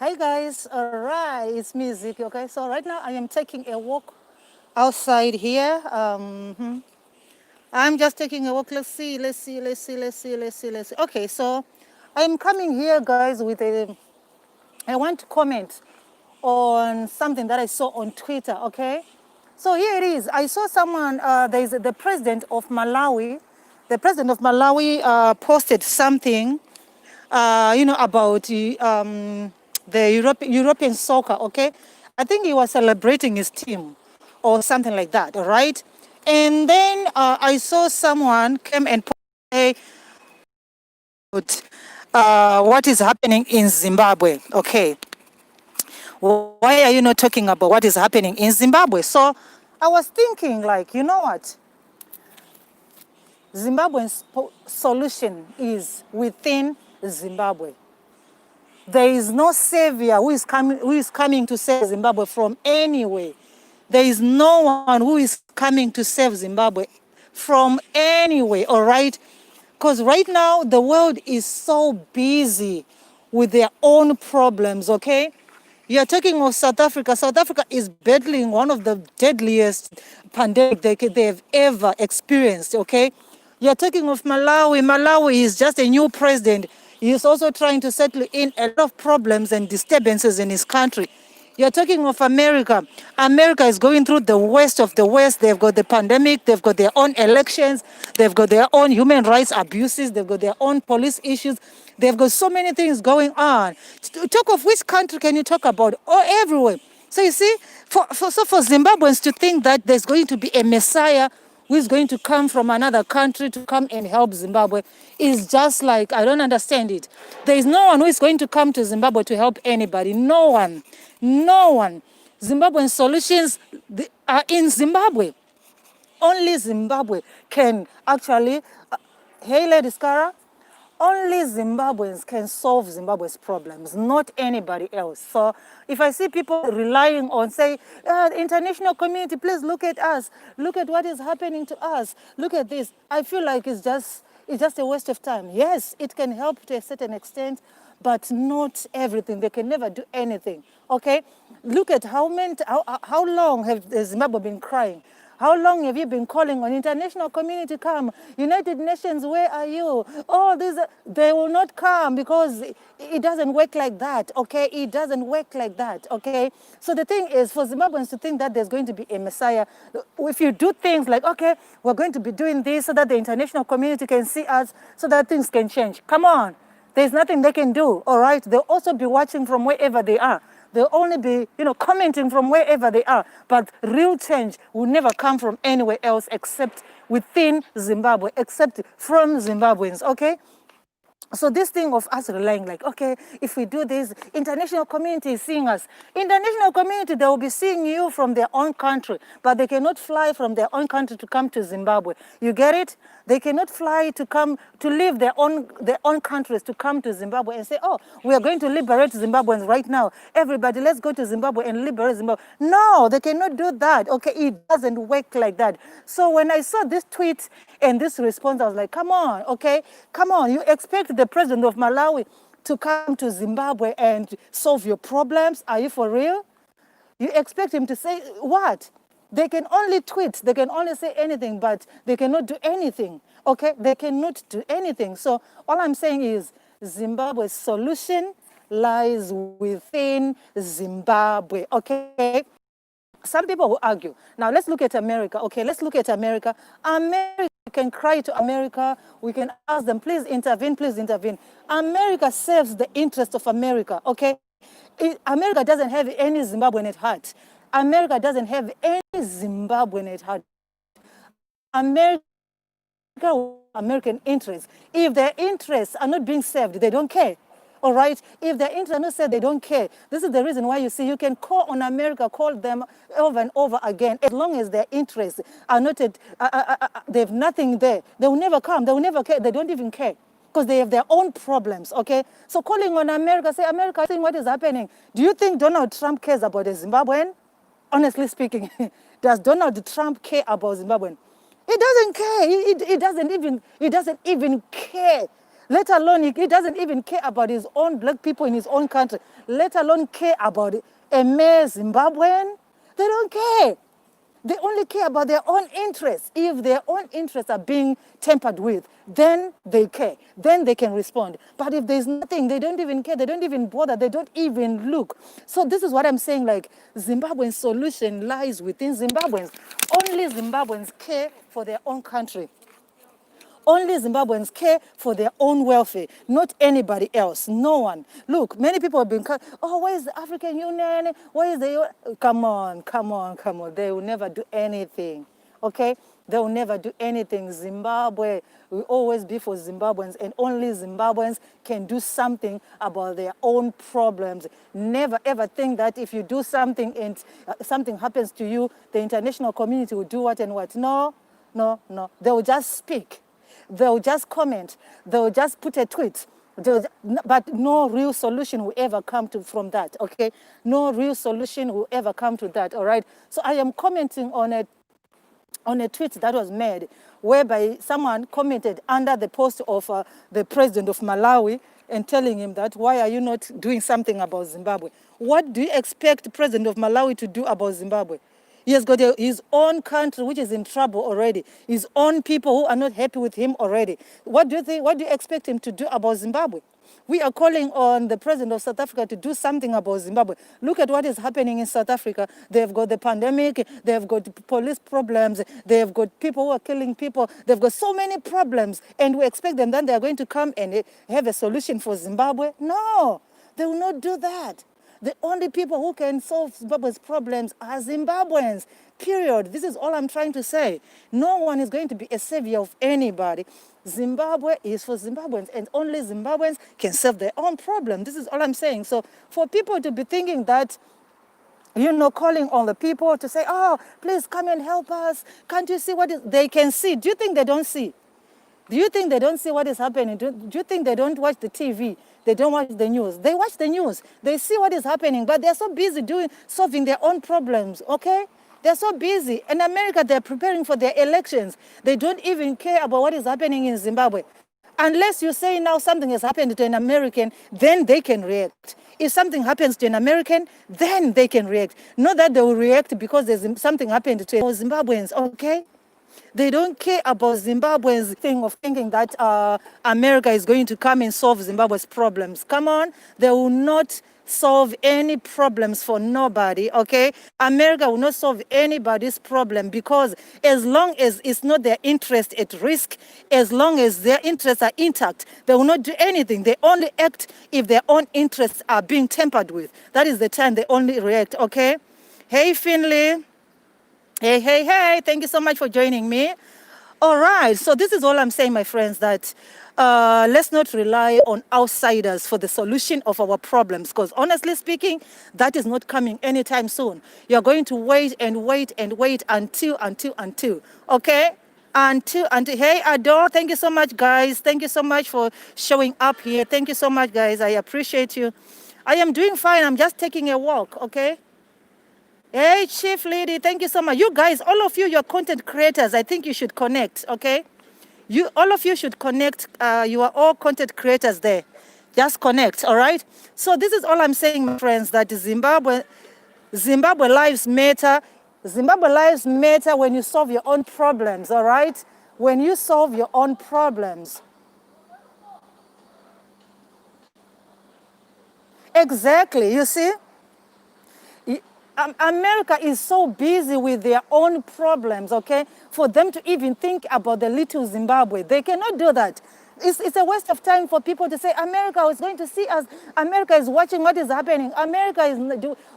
Hi guys, all right, it's me Ziki. Okay, so right now I am taking a walk outside here. I'm just taking a walk. Let's see. Okay, so I'm coming here, guys, with a. I want to comment on something that I saw on Twitter. Okay, so here it is. I saw someone. There's the president of Malawi. The president of Malawi posted something about the European soccer, okay? I think he was celebrating his team or something like that, all right? And then I saw someone came and say what is happening in Zimbabwe, okay? Why are you not talking about what is happening in Zimbabwe? So I was thinking, like, you know what? Zimbabwean solution is within Zimbabwe. There is no savior who is coming to save Zimbabwe from anywhere. There is no one who is coming to save Zimbabwe from anywhere, all right? Because right now, the world is so busy with their own problems, okay? You're talking of South Africa. South Africa is battling one of the deadliest pandemic they have ever experienced, okay? You're talking of Malawi. Malawi is just a new president. He is also trying to settle in a lot of problems and disturbances in his country. You're talking of America. America is going through the worst of the worst. They've got the pandemic, they've got their own elections, they've got their own human rights abuses, they've got their own police issues. They've got so many things going on. To talk of which country can you talk about? Oh, everywhere. So you see, for Zimbabweans to think that there's going to be a messiah who is going to come from another country to come and help Zimbabwe is just like, I don't understand it. There is no one who is going to come to Zimbabwe to help anybody. No one. No one. Zimbabwean solutions are in Zimbabwe. Only Zimbabwe can actually, hey, Lady Skara, only Zimbabweans can solve Zimbabwe's problems, not anybody else. So if I see people relying on, say, international community, please look at us. Look at what is happening to us. Look at this. I feel like it's just a waste of time. Yes, it can help to a certain extent, but not everything. They can never do anything. Okay? Look at how long have Zimbabwe been crying? How long have you been calling on international community come? United Nations, where are you? Oh, they will not come because it doesn't work like that, okay? It doesn't work like that, okay? So the thing is, for Zimbabweans to think that there's going to be a messiah, if you do things like, okay, we're going to be doing this so that the international community can see us, so that things can change. Come on. There's nothing they can do, all right? They'll also be watching from wherever they are. They'll only be, commenting from wherever they are. But real change will never come from anywhere else except within Zimbabwe, except from Zimbabweans, okay? So this thing of us relying like, okay, if we do this, international community is seeing us. International community, they will be seeing you from their own country, but they cannot fly from their own country to come to Zimbabwe. You get it? They cannot fly to leave their own countries to come to Zimbabwe and say, oh, we are going to liberate Zimbabweans right now. Everybody, let's go to Zimbabwe and liberate Zimbabwe. No, they cannot do that. Okay, it doesn't work like that. So when I saw this tweet and this response, I was like, come on, okay? Come on, you expect the president of Malawi to come to Zimbabwe and solve your problems? Are you for real? You expect him to say what? They can only tweet, they can only say anything, but they cannot do anything, okay? They cannot do anything. So all I'm saying is Zimbabwe's solution lies within Zimbabwe, okay? Some people will argue. Now, let's look at America. Okay, let's look at America. America, we can cry to America. We can ask them, please intervene, please intervene. America serves the interest of America, okay? America doesn't have any Zimbabwean at heart. America doesn't have any Zimbabwean at heart. America, American interests. If their interests are not being served, they don't care. All right? If their interests are not served, they don't care. This is the reason why you see you can call on America, call them over and over again. As long as their interests are not, they have nothing there. They will never come. They will never care. They don't even care because they have their own problems, okay? So calling on America, say, America, I think what is happening. Do you think Donald Trump cares about the Zimbabwean? Honestly speaking, does Donald Trump care about Zimbabwean? He doesn't care. He doesn't even care Let alone, he doesn't even care about his own black people in his own country. Let alone care about a mere Zimbabwean. They don't care. They only care about their own interests. If their own interests are being tampered with, then they care. Then they can respond. But if there's nothing, they don't even care. They don't even bother. They don't even look. So this is what I'm saying, like, Zimbabwean solution lies within Zimbabweans. Only Zimbabweans care for their own country. Only Zimbabweans care for their own welfare, not anybody else, no one. Look, many people have been, oh, where is the African Union? Where is the, come on. They will never do anything, okay? They will never do anything. Zimbabwe will always be for Zimbabweans, and only Zimbabweans can do something about their own problems. Never ever think that if you do something and something happens to you, the international community will do what and what. No. They will just speak. They'll just comment. They'll just put a tweet. But no real solution will ever come from that, okay? No real solution will ever come to that, all right? So I am commenting on a tweet that was made whereby someone commented under the post of the president of Malawi and telling him that, why are you not doing something about Zimbabwe? What do you expect the president of Malawi to do about Zimbabwe? He has got his own country which is in trouble already. His own people who are not happy with him already. What do you think? What do you expect him to do about Zimbabwe? We are calling on the president of South Africa to do something about Zimbabwe. Look at what is happening in South Africa. They've got the pandemic. They've got police problems. They've got people who are killing people. They've got so many problems. And we expect them that they are going to come and have a solution for Zimbabwe. No, they will not do that. The only people who can solve Zimbabwe's problems are Zimbabweans, period. This is all I'm trying to say. No one is going to be a savior of anybody. Zimbabwe is for Zimbabweans, and only Zimbabweans can solve their own problem. This is all I'm saying. So for people to be thinking that, calling on the people to say, oh, please come and help us. Can't you see what they can see? Do you think they don't see? Do you think they don't see what is happening? Do you think they don't watch the TV? They don't watch the news. They watch the news. They see what is happening, but they're so busy solving their own problems, okay? They're so busy. In America, they're preparing for their elections. They don't even care about what is happening in Zimbabwe. Unless you say now something has happened to an American, then they can react. If something happens to an American, then they can react. Not that they will react because something happened to Zimbabweans, okay? They don't care about Zimbabwe's thing of thinking that America is going to come and solve Zimbabwe's problems. Come on, they will not solve any problems for nobody, okay? America will not solve anybody's problem because as long as it's not their interest at risk, as long as their interests are intact, they will not do anything. They only act if their own interests are being tampered with. That is the time they only react, okay? Hey, Finley. Hey, thank you so much for joining me. All right, so this is all I'm saying, my friends, that let's not rely on outsiders for the solution of our problems, because honestly speaking, that is not coming anytime soon. You're going to wait until, okay? Until, hey, Adore, thank you so much, guys. Thank you so much for showing up here. Thank you so much, guys. I appreciate you. I am doing fine. I'm just taking a walk, okay? Hey, Chief Lady, thank you so much. You guys, all of you, you're content creators. I think you should connect, okay? All of you should connect. You are all content creators there. Just connect, all right? So this is all I'm saying, my friends, that Zimbabwe lives matter. Zimbabwe lives matter when you solve your own problems, all right? When you solve your own problems. Exactly, you see? America is so busy with their own problems, okay? For them to even think about the little Zimbabwe. They cannot do that. It's a waste of time for people to say, America is going to see us. America is watching what is happening. America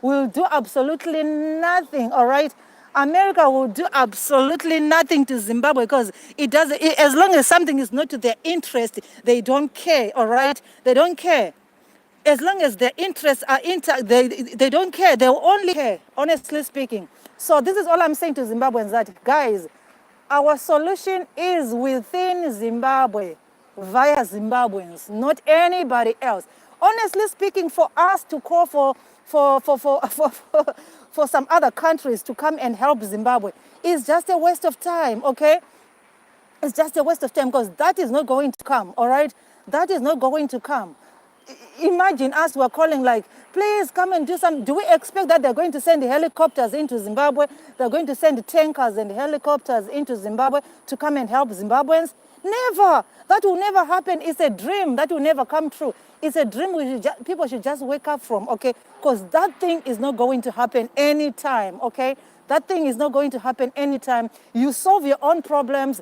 will do absolutely nothing, all right? America will do absolutely nothing to Zimbabwe because as long as something is not to their interest, they don't care, all right? They don't care. As long as their interests are intact, they don't care. They will only care, honestly speaking. So this is all I'm saying to Zimbabweans, that, guys, our solution is within Zimbabwe, via Zimbabweans, not anybody else. Honestly speaking, for us to call for some other countries to come and help Zimbabwe is just a waste of time, okay? It's just a waste of time because that is not going to come, all right? That is not going to come. Imagine us were calling like, please come and do something. Do we expect that they're going to send helicopters into Zimbabwe? They're going to send tankers and helicopters into Zimbabwe to come and help Zimbabweans? Never. That will never happen. It's a dream that will never come true. It's a dream people should just wake up from, okay? Because that thing is not going to happen anytime, okay? That thing is not going to happen anytime. You solve your own problems.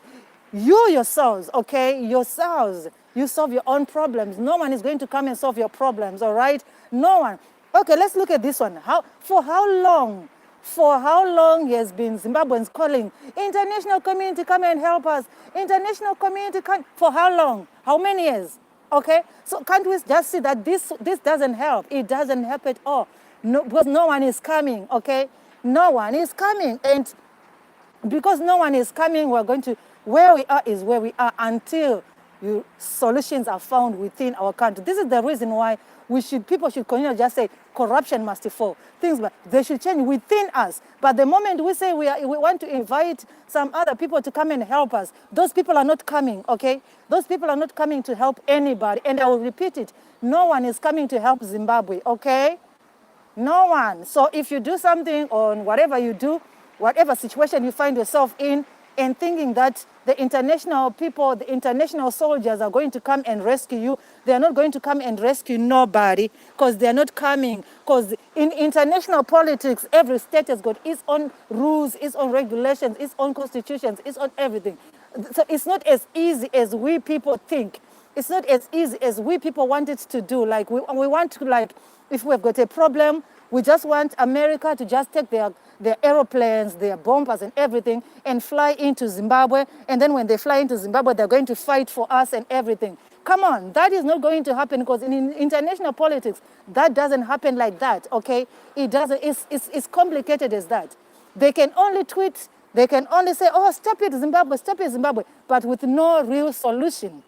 You yourselves, okay? Yourselves. You solve your own problems. No one is going to come and solve your problems, all right? No one. Okay, let's look at this one. For how long has been Zimbabweans calling, international community, come and help us. International community, for how long? How many years? Okay? So can't we just see that this doesn't help? It doesn't help at all. No, because no one is coming, okay? No one is coming. And because no one is coming, we're going to, where we are is where we are until solutions are found within our country. This is the reason why people should continue to just say corruption must fall. But they should change within us. But the moment we say we want to invite some other people to come and help us, those people are not coming, okay? Those people are not coming to help anybody. And I will repeat it, no one is coming to help Zimbabwe, okay? No one. So if you do something on whatever you do, whatever situation you find yourself in, and thinking that the international people, the international soldiers are going to come and rescue you, they are not going to come and rescue nobody, because they are not coming. Because in international politics, every state has got its own rules, its own regulations, its own constitutions, its own everything. So it's not as easy as we people think. It's not as easy as we people want it to do. Like we want to, like, if we've got a problem, we just want America to just take their aeroplanes, their bombers and everything and fly into Zimbabwe. And then when they fly into Zimbabwe, they're going to fight for us and everything. Come on, that is not going to happen, because in international politics, that doesn't happen like that, okay? It doesn't, it's complicated as that. They can only tweet, they can only say, oh, stop it, Zimbabwe, but with no real solution.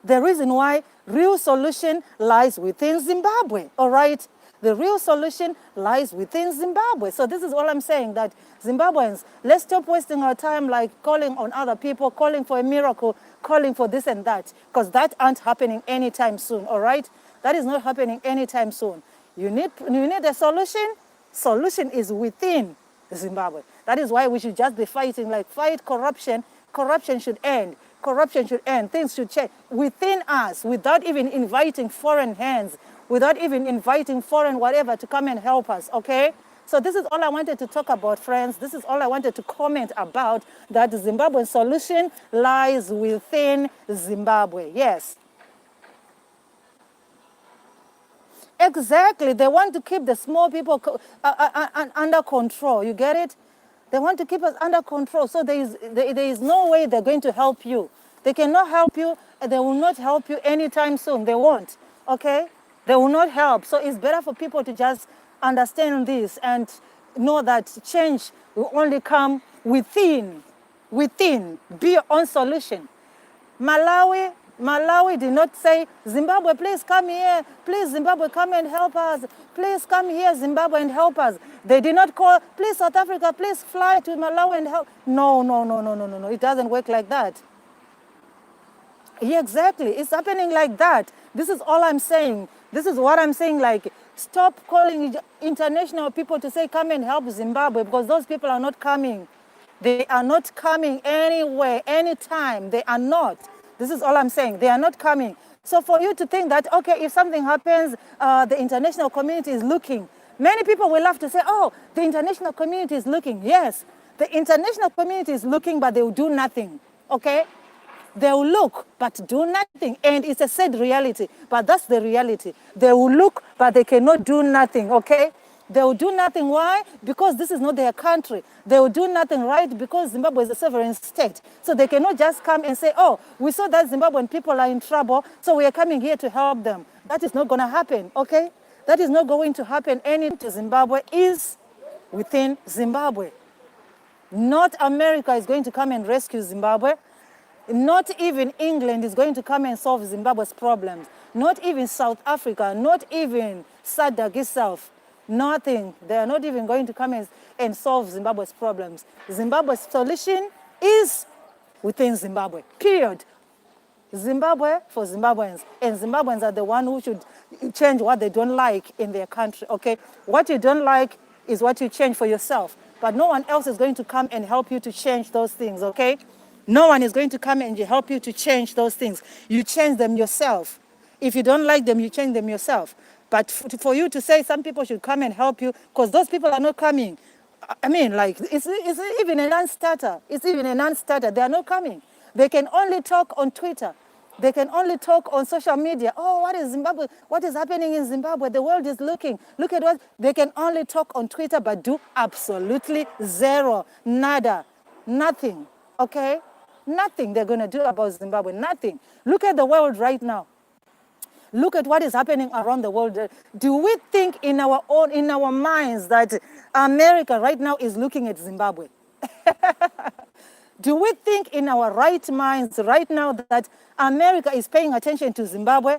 The reason why real solution lies within Zimbabwe, all right? The real solution lies within Zimbabwe. So this is all I'm saying, that Zimbabweans, let's stop wasting our time like calling on other people, calling for a miracle, calling for this and that, because that aren't happening anytime soon, all right? That is not happening anytime soon. You need a solution. Solution is within Zimbabwe. That is why we should just be fighting, like fight corruption. Corruption should end. Corruption should end. Things should change within us without even inviting foreign hands, without even inviting foreign whatever to come and help us, okay? So this is all I wanted to talk about, friends. This is all I wanted to comment about, that the Zimbabwean solution lies within Zimbabwe, yes. Exactly, they want to keep the small people under control, you get it? They want to keep us under control, so there is no way they're going to help you. They cannot help you, and they will not help you anytime soon, they won't, okay? They will not help. So it's better for people to just understand this and know that change will only come within. Be your own solution. Malawi did not say, Zimbabwe, please come here. Please, Zimbabwe, come and help us. Please come here, Zimbabwe, and help us. They did not call, please, South Africa, please fly to Malawi and help. No. It doesn't work like that. Yeah, exactly. It's happening like that. This is all I'm saying. This is what I'm saying, like, stop calling international people to say, come and help Zimbabwe, because those people are not coming. They are not coming anywhere, anytime. They are not. This is all I'm saying. They are not coming. So for you to think that, okay, if something happens, the international community is looking. Many people will love to say, oh, the international community is looking. Yes, the international community is looking, but they will do nothing, okay? They will look, but do nothing. And it's a sad reality, but that's the reality. They will look, but they cannot do nothing, okay? They will do nothing. Why? Because this is not their country. They will do nothing, right? Because Zimbabwe is a sovereign state. So they cannot just come and say, oh, we saw that Zimbabwean people are in trouble, so we are coming here to help them. That is not going to happen, okay? That is not going to happen. Anything to Zimbabwe is within Zimbabwe. Not America is going to come and rescue Zimbabwe. Not even England is going to come and solve Zimbabwe's problems. Not even South Africa, not even SADC itself. Nothing. They are not even going to come and solve Zimbabwe's problems. Zimbabwe's solution is within Zimbabwe, period. Zimbabwe for Zimbabweans, and Zimbabweans are the one who should change what they don't like in their country, okay? What you don't like is what you change for yourself, but no one else is going to come and help you to change those things, okay? No one is going to come and help you to change those things. You change them yourself. If you don't like them, you change them yourself. But for you to say some people should come and help you, because those people are not coming. I mean, like, it's even a non-starter. It's even a non-starter. They are not coming. They can only talk on Twitter. They can only talk on social media. Oh, what is Zimbabwe? What is happening in Zimbabwe? The world is looking. Look at what they can only talk on Twitter, but do absolutely zero, nada, nothing. Okay, nothing they're going to do about Zimbabwe. Nothing. Look at the world right now. Look at what is happening around the world. Do we think in our minds that America right now is looking at Zimbabwe? Do we think in our right minds right now that America is paying attention to Zimbabwe?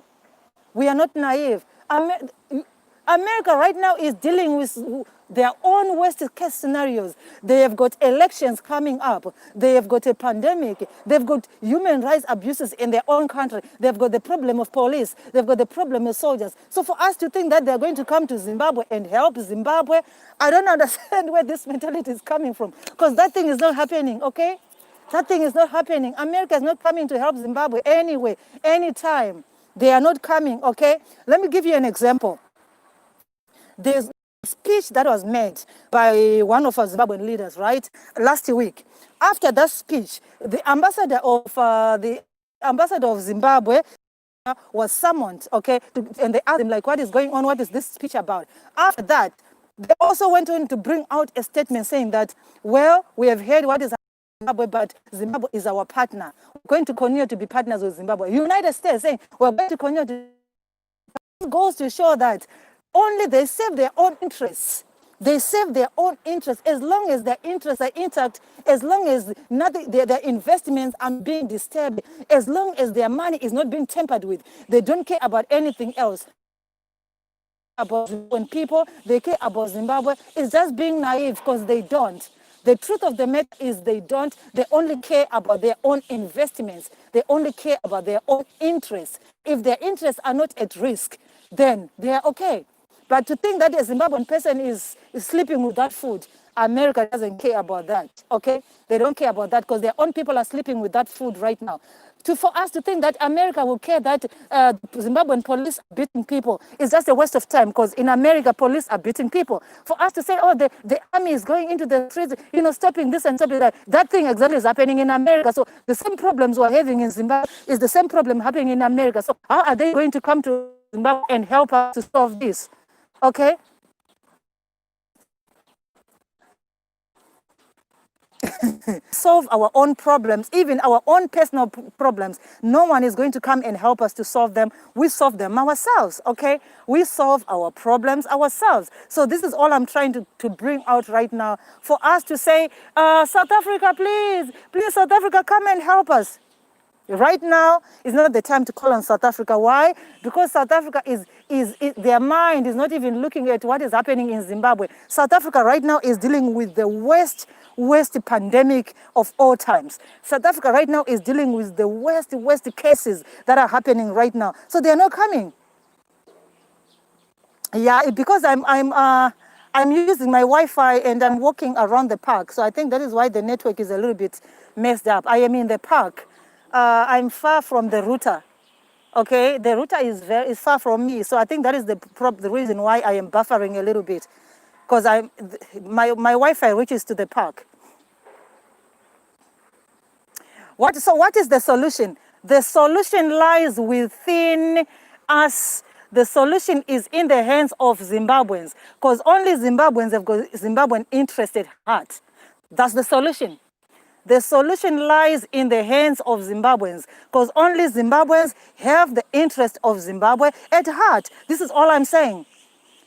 We are not naive. America right now is dealing with their own worst case scenarios. They have got elections coming up. They have got a pandemic. They've got human rights abuses in their own country. They've got the problem of police. They've got the problem of soldiers. So for us to think that they're going to come to Zimbabwe and help Zimbabwe, I don't understand where this mentality is coming from, because that thing is not happening, okay? That thing is not happening. America is not coming to help Zimbabwe anyway, anytime. They are not coming, okay? Let me give you an example. There's a speech that was made by one of our Zimbabwean leaders, right, last week. After that speech, the ambassador of Zimbabwe was summoned, okay, and they asked him, like, what is going on? What is this speech about? After that, they also went on to bring out a statement saying that, well, we have heard what is Zimbabwe, but Zimbabwe is our partner. We're going to continue to be partners with Zimbabwe. United States saying we're going to continue to. It goes to show that only they serve their own interests. They serve their own interests as long as their interests are intact, as long as nothing, their investments are being disturbed, as long as their money is not being tampered with. They don't care about anything else. About when people, they care about Zimbabwe, it's just being naive, because they don't. The truth of the matter is they don't. They only care about their own investments. They only care about their own interests. If their interests are not at risk, then they are okay. But to think that a Zimbabwean person is sleeping without food, America doesn't care about that, okay? They don't care about that because their own people are sleeping without food right now. For us to think that America will care that Zimbabwean police are beating people is just a waste of time, because in America, police are beating people. For us to say, oh, the army is going into the streets, stopping this and stopping that, that thing exactly is happening in America. So the same problems we're having in Zimbabwe is the same problem happening in America. So how are they going to come to Zimbabwe and help us to solve this? Okay? Solve our own problems, even our own personal problems. No one is going to come and help us to solve them. We solve them ourselves, okay? We solve our problems ourselves. So this is all I'm trying to bring out right now, for us to say, South Africa, please, South Africa, come and help us. Right now is not the time to call on South Africa. Why? Because South Africa their mind is not even looking at what is happening in Zimbabwe. South Africa right now is dealing with the worst pandemic of all times. South Africa right now is dealing with the worst cases that are happening right now. So they are not coming. Yeah, because I'm using my Wi-Fi and I'm walking around the park. So I think that is why the network is a little bit messed up. I am in the park. I'm far from the router. Okay, the router is far from me, so I think that is the reason why I am buffering a little bit, because my Wi-Fi reaches to the park. What is the solution? The solution lies within us. The solution is in the hands of Zimbabweans, because only Zimbabweans have got Zimbabwean interest at heart. That's the solution. The solution lies in the hands of Zimbabweans, because only Zimbabweans have the interest of Zimbabwe at heart. This is all I'm saying.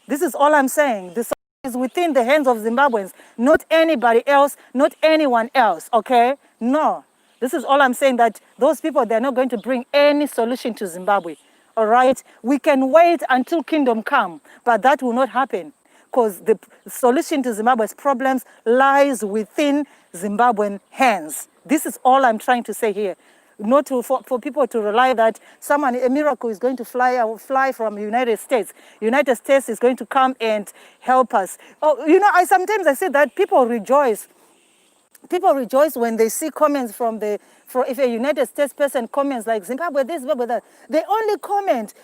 This is all I'm saying. The solution is within the hands of Zimbabweans, not anybody else, not anyone else, okay? No. This is all I'm saying, that those people, they're not going to bring any solution to Zimbabwe, all right? We can wait until kingdom come, but that will not happen, because the solution to Zimbabwe's problems lies within Zimbabwean hands. This is all I'm trying to say here. not to, for people to rely that a miracle is going to fly from the United States. United States is going to come and help us. Oh, I sometimes say that people rejoice when they see comments from if a United States person comments like Zimbabwe this, Zimbabwe that. They only comment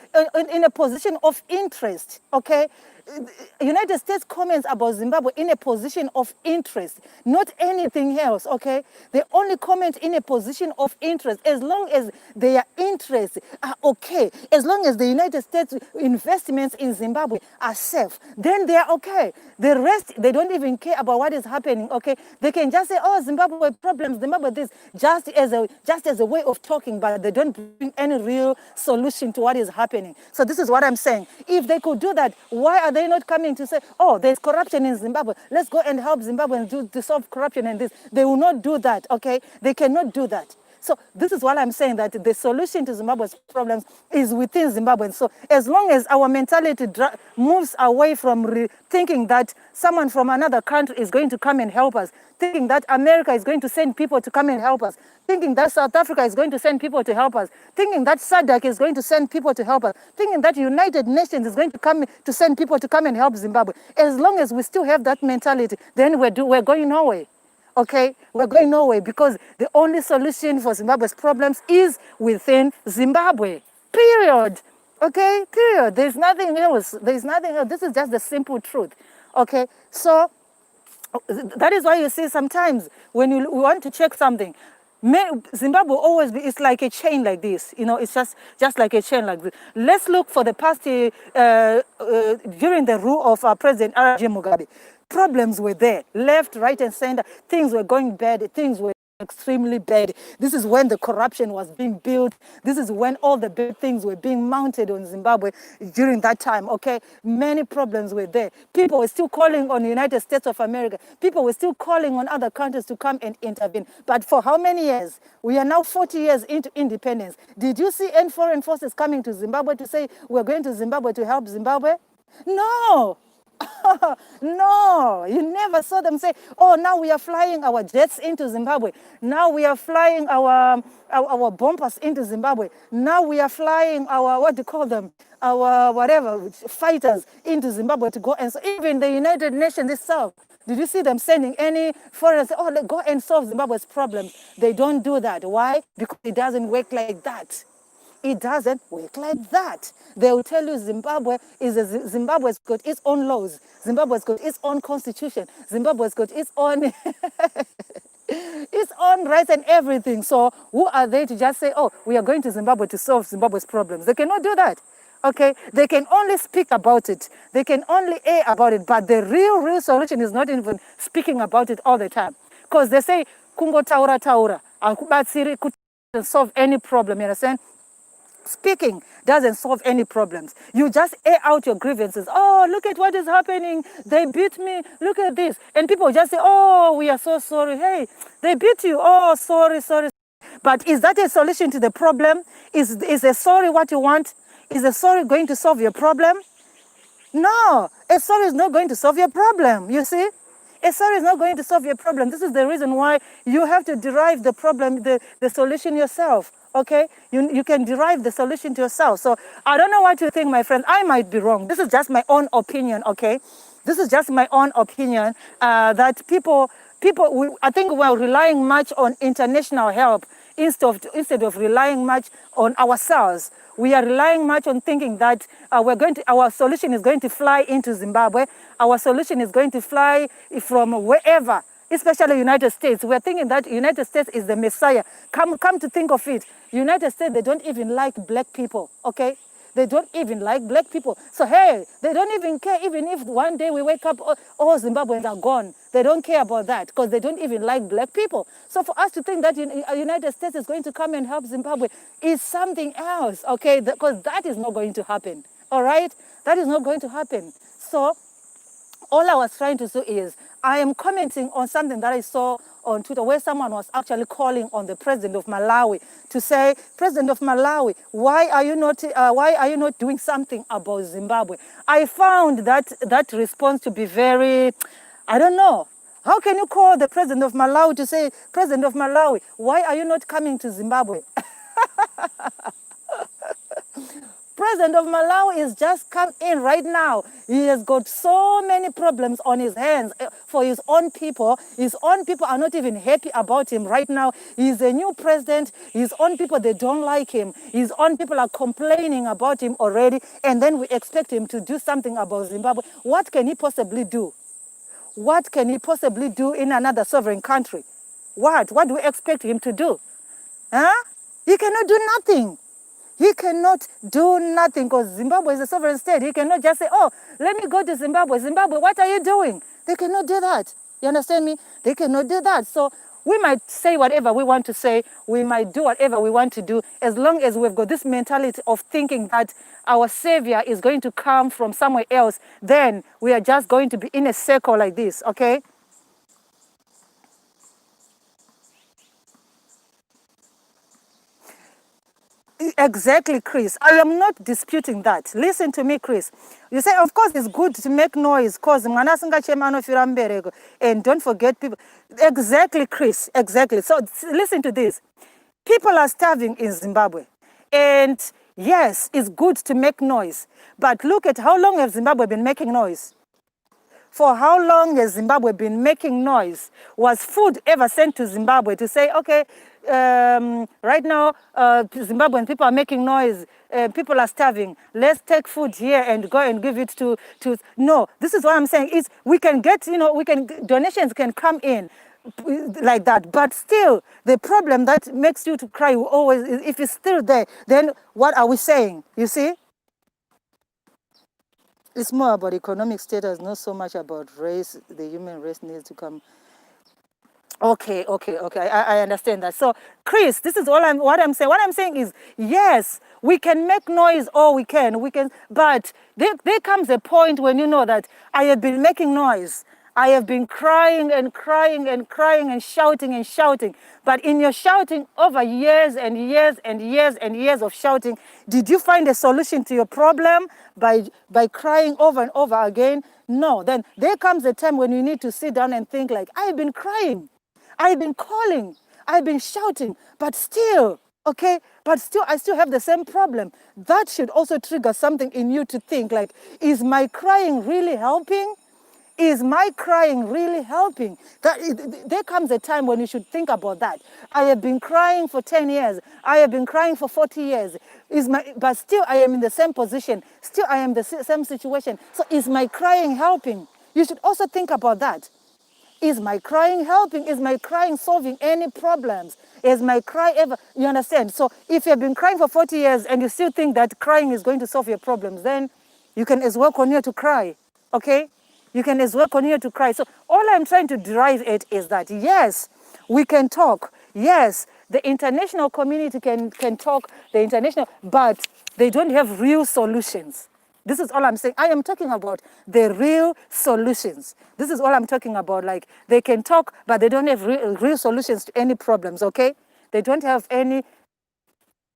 in a position of interest, okay? United States comments about Zimbabwe in a position of interest, not anything else, okay? They only comment in a position of interest. As long as their interests are okay, as long as the United States investments in Zimbabwe are safe, then they are okay. The rest, they don't even care about what is happening, okay? They can just say, oh, Zimbabwe problems, Zimbabwe this, just as a way of talking, but they don't bring any real solution to what is happening. So this is what I'm saying. If they could do that, why are they not coming to say, oh, there's corruption in Zimbabwe, let's go and help Zimbabweans to solve corruption and this? They will not do that, okay? They cannot do that. So this is what I'm saying, that the solution to Zimbabwe's problems is within Zimbabweans. So as long as our mentality moves away from thinking that someone from another country is going to come and help us, thinking that America is going to send people to come and help us, thinking that South Africa is going to send people to help us, thinking that SADC is going to send people to help us, thinking that United Nations is going to come to send people to come and help Zimbabwe. As long as we still have that mentality, then we're going nowhere. Okay, we're going nowhere, because the only solution for Zimbabwe's problems is within Zimbabwe. Period. Okay, period. There's nothing else. There's nothing else. This is just the simple truth. Okay, so that is why you see sometimes when you want to check something, Zimbabwe always it's like a chain like this. It's just like a chain like this. Let's look for the past during the rule of President R.J. Mugabe. Problems were there, left, right, and center. Things were going bad. Things were extremely bad. This is when the corruption was being built. This is when all the bad things were being mounted on Zimbabwe during that time, okay? Many problems were there. People were still calling on the United States of America. People were still calling on other countries to come and intervene. But for how many years? We are now 40 years into independence. Did you see any foreign forces coming to Zimbabwe to say, we're going to Zimbabwe to help Zimbabwe? No. No, you never saw them say, oh, now we are flying our jets into Zimbabwe. Now we are flying our bombers into Zimbabwe. Now we are flying our, what do you call them? Our whatever, fighters into Zimbabwe to go. And so even the United Nations itself, did you see them sending any foreigners? Oh, let's go and solve Zimbabwe's problems. They don't do that. Why? Because it doesn't work like that. It doesn't work like that. They will tell you Zimbabwe's got its own laws. Zimbabwe's got its own constitution. Zimbabwe's got its own its own rights and everything. So who are they to just say, oh, we are going to Zimbabwe to solve Zimbabwe's problems? They cannot do that. Okay? They can only speak about it. They can only air about it. But the real solution is not even speaking about it all the time. Because they say, kungo taura taura. Akubatsiri couldn't solve any problem. You understand? Speaking doesn't solve any problems. You just air out your grievances. Oh, look at what is happening. They beat me. Look at this. And people just say, oh, we are so sorry. Hey, they beat you. Oh, sorry. But is that a solution to the problem? Is a sorry what you want? Is a sorry going to solve your problem? No, a sorry is not going to solve your problem, you see? A sorry is not going to solve your problem. This is the reason why you have to derive the problem, the solution yourself, okay? You can derive the solution to yourself. So I don't know what you think, my friend. I might be wrong. This is just my own opinion, okay? This is just my own opinion that I think we're relying much on international help instead of relying much on ourselves. We are relying much on thinking that our solution is going to fly into Zimbabwe. Our solution is going to fly from wherever, especially United States. We're thinking that United States is the Messiah. Come to think of it, United States, they don't even like black people, okay? They don't even like black people. So, hey, they don't even care even if one day we wake up, all Zimbabweans are gone. They don't care about that because they don't even like black people. So for us to think that United States is going to come and help Zimbabwe is something else, okay? Because that is not going to happen, all right? That is not going to happen. So all I was trying to do is I am commenting on something that I saw on Twitter where someone was actually calling on the president of Malawi to say, President of Malawi, why are you not doing something about Zimbabwe? I found that response to be very, I don't know. How can you call the president of Malawi to say, President of Malawi, why are you not coming to Zimbabwe? President of Malawi is just come in right now. He has got so many problems on his hands for his own people. His own people are not even happy about him right now. He's a new president. His own people, they don't like him. His own people are complaining about him already. And then we expect him to do something about Zimbabwe. What can he possibly do? What can he possibly do in another sovereign country? What? What do we expect him to do? Huh? He cannot do nothing. He cannot do nothing because Zimbabwe is a sovereign state. He cannot just say, oh, let me go to Zimbabwe. Zimbabwe, what are you doing? They cannot do that. You understand me? They cannot do that. So we might say whatever we want to say. We might do whatever we want to do as long as we've got this mentality of thinking that our savior is going to come from somewhere else. Then we are just going to be in a circle like this, okay? Exactly, Chris. I am not disputing that. Listen to me, Chris. You say, of course, it's good to make noise because and don't forget people. Exactly, Chris. Exactly. So listen to this. People are starving in Zimbabwe. And yes, it's good to make noise. But look at how long has Zimbabwe been making noise? For how long has Zimbabwe been making noise? Was food ever sent to Zimbabwe to say, okay, right now, Zimbabwean people are making noise, people are starving, let's take food here and go and give it to no, this is what I'm saying, is we can get, donations can come in like that, but still, the problem that makes you to cry will always, if it's still there, then what are we saying, you see? It's more about economic status, not so much about race. The human race needs to come. Okay. I understand that. So, Chris, this is what I'm saying. What I'm saying is, yes, we can make noise all we can, but there comes a point when you know that I have been making noise. I have been crying and crying and crying and shouting. But in your shouting over years and years and years and years of shouting, did you find a solution to your problem by crying over and over again? No. Then there comes a time when you need to sit down and think like, I've been crying. I've been calling. I've been shouting. But still, okay? But still, I still have the same problem. That should also trigger something in you to think like, is my crying really helping? Is my crying really helping? There comes a time when you should think about that. I have been crying for 10 years. I have been crying for 40 years. But still I am in the same position. Still I am in the same situation. So is my crying helping? You should also think about that. Is my crying helping? Is my crying solving any problems? Is my cry ever, you understand? So if you've been crying for 40 years and you still think that crying is going to solve your problems, then you can as well continue to cry, okay? You can as well continue to cry. So all I'm trying to derive it is that, yes, we can talk. Yes, the international community can talk, but they don't have real solutions. This is all I'm saying. I am talking about the real solutions. This is all I'm talking about. Like, they can talk, but they don't have real solutions to any problems, okay? They don't have any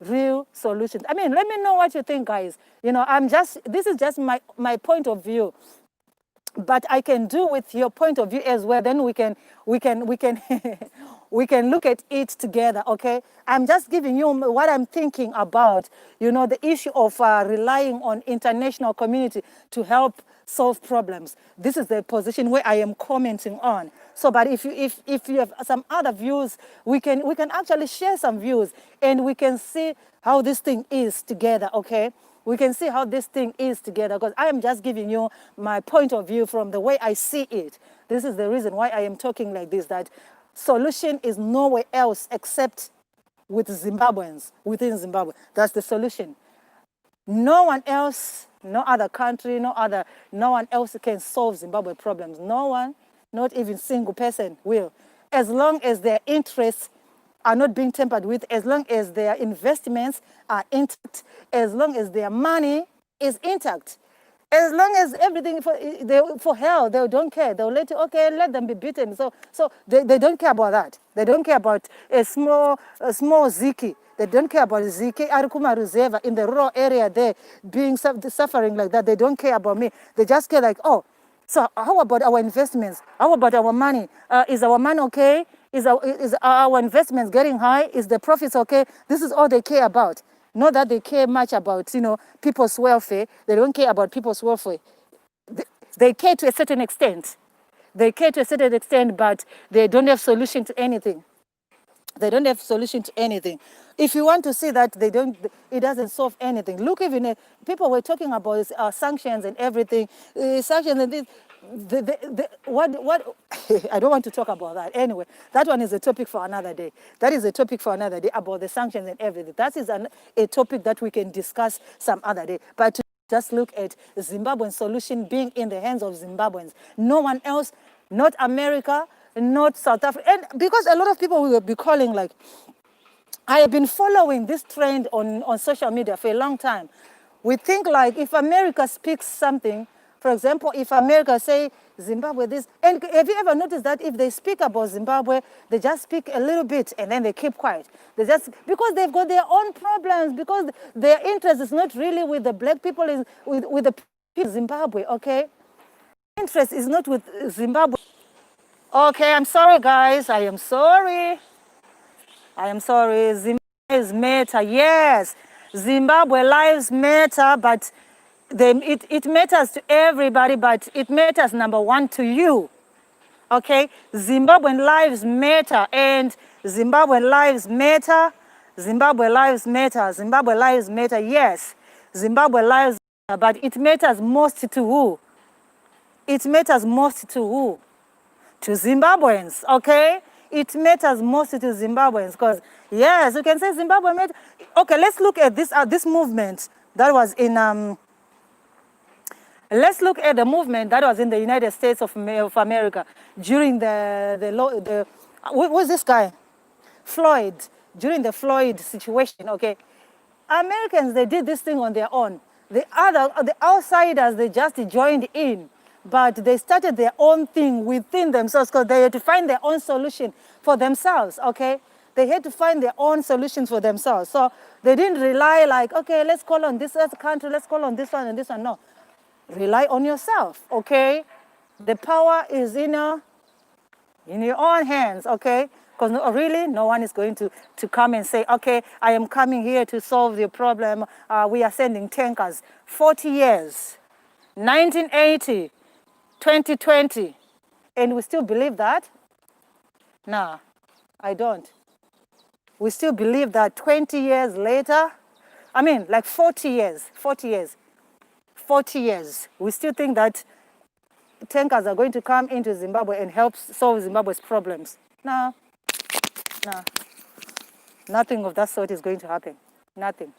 real solutions. I mean, let me know what you think, guys. This is just my point of view. But I can do with your point of view as well. Then we can we can look at it together. Okay, I'm just giving you what I'm thinking about. The issue of relying on international community to help solve problems. This is the position where I am commenting on. So, but if you have some other views, we can actually share some views and we can see how this thing is together. Okay. We can see how this thing is together because I am just giving you my point of view from the way I see it. This is the reason why I am talking like this, that solution is nowhere else except with Zimbabweans, within Zimbabwe. That's the solution. No one else, no other country, no one else can solve Zimbabwe problems. No one, not even single person will. As long as their interests are not being tampered with, as long as their investments are intact, as long as their money is intact, as long as everything for hell, they don't care. They'll let them be beaten. So they don't care about that. They don't care about a small Ziki. They don't care about Ziki Arukuma Reserve in the rural area there being suffering like that. They don't care about me. They just care like, oh, So how about our investments? How about our money? Is our money okay? Is our investments getting high? Is the profits okay? This is all they care about. Not that they care much about, people's welfare. They don't care about people's welfare. They care to a certain extent. They care to a certain extent, but they don't have solution to anything. They don't have solution to anything. If you want to see that it doesn't solve anything. Look, even people were talking about sanctions and everything, sanctions and this. What? I don't want to talk about that. Anyway, that one is a topic for another day. That is a topic for another day about the sanctions and everything. That is a topic that we can discuss some other day. But just look at the Zimbabwean solution being in the hands of Zimbabweans. No one else, not America, not South Africa. And because a lot of people will be calling, like, I have been following this trend on social media for a long time. We think like if America speaks something, for example, if America say Zimbabwe this, and have you ever noticed that if they speak about Zimbabwe, they just speak a little bit and then they keep quiet. Because they've got their own problems, because their interest is not really with the black people, with the people of Zimbabwe, okay? Interest is not with Zimbabwe. Okay, I'm sorry, guys. I am sorry. Zimbabwe lives matter. Yes, Zimbabwe lives matter, but it matters to everybody, but it matters number one to you. Okay, Zimbabwean lives matter, and Zimbabwean lives matter. Zimbabwe lives matter. Zimbabwe lives matter. Yes, Zimbabwe lives matter, but it matters most to who? It matters most to who? To Zimbabweans, okay? It matters most to Zimbabweans because, yes, you can say Zimbabwe matters. Okay, let's look at this movement that was in, let's look at the movement that was in the United States of America during what was this guy? Floyd, during the Floyd situation, okay? Americans, they did this thing on their own. The outsiders, they just joined in. But they started their own thing within themselves because they had to find their own solution for themselves, okay? They had to find their own solutions for themselves. So they didn't rely like, okay, let's call on this other country, let's call on this one and this one. No, rely on yourself, okay? The power is in your own hands, okay? Because really, no one is going to come and say, okay, I am coming here to solve your problem. We are sending tankers. 40 years, 1980. 2020, and we still believe that? No, I don't. We still believe that 20 years later, I mean, like 40 years, we still think that tankers are going to come into Zimbabwe and help solve Zimbabwe's problems. No, nothing of that sort is going to happen. Nothing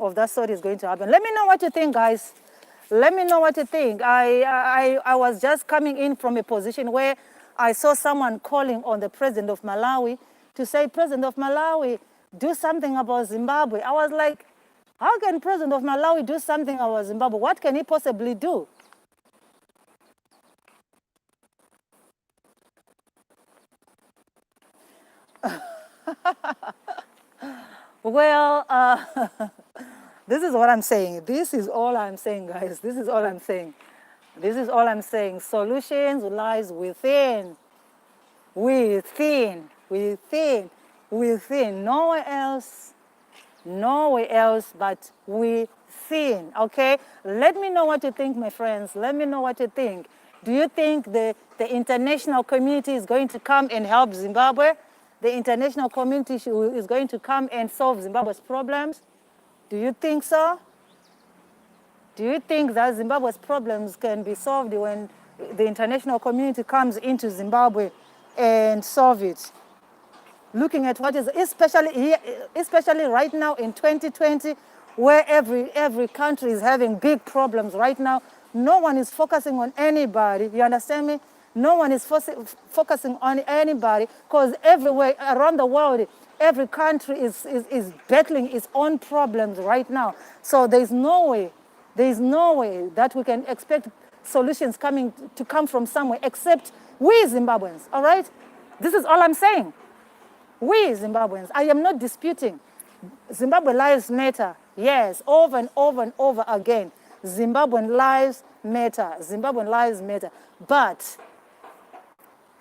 of that sort is going to happen. Let me know what you think, guys. Let me know what you think. I was just coming in from a position where I saw someone calling on the president of Malawi to say, President of Malawi, do something about Zimbabwe. I was like, how can President of Malawi do something about Zimbabwe? What can he possibly do? Well, this is what I'm saying. This is all I'm saying, guys. This is all I'm saying. This is all I'm saying. Solutions lies within. Within. Nowhere else but within, okay? Let me know what you think, my friends. Let me know what you think. Do you think the international community is going to come and help Zimbabwe? The international community is going to come and solve Zimbabwe's problems? Do you think so? Do you think that Zimbabwe's problems can be solved when the international community comes into Zimbabwe and solve it? Looking at what is, especially right now in 2020, where every country is having big problems right now, no one is focusing on anybody. You understand me? No one is focusing on anybody because everywhere around the world, every country is battling its own problems right now. So there's no way that we can expect solutions to come from somewhere except we Zimbabweans, all right? This is all I'm saying. We Zimbabweans, I am not disputing. Zimbabwe lives matter, yes, over and over and over again. Zimbabwean lives matter. Zimbabwean lives matter. But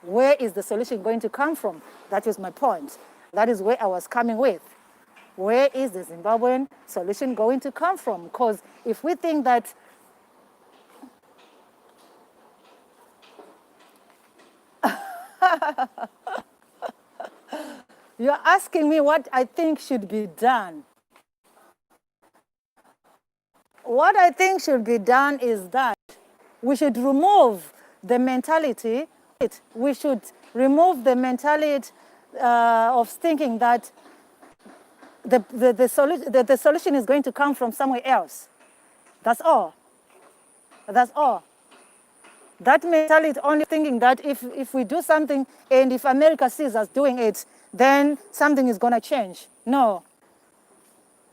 where is the solution going to come from? That is my point. That is where I was coming with. Where is the Zimbabwean solution going to come from? Because if we think that you're asking me what I think should be done. What I think should be done is that we should remove the mentality. We should remove the mentality of thinking that the solution is going to come from somewhere else. That's all. That's all. That mentality only thinking that if we do something and if America sees us doing it, then something is going to change. No.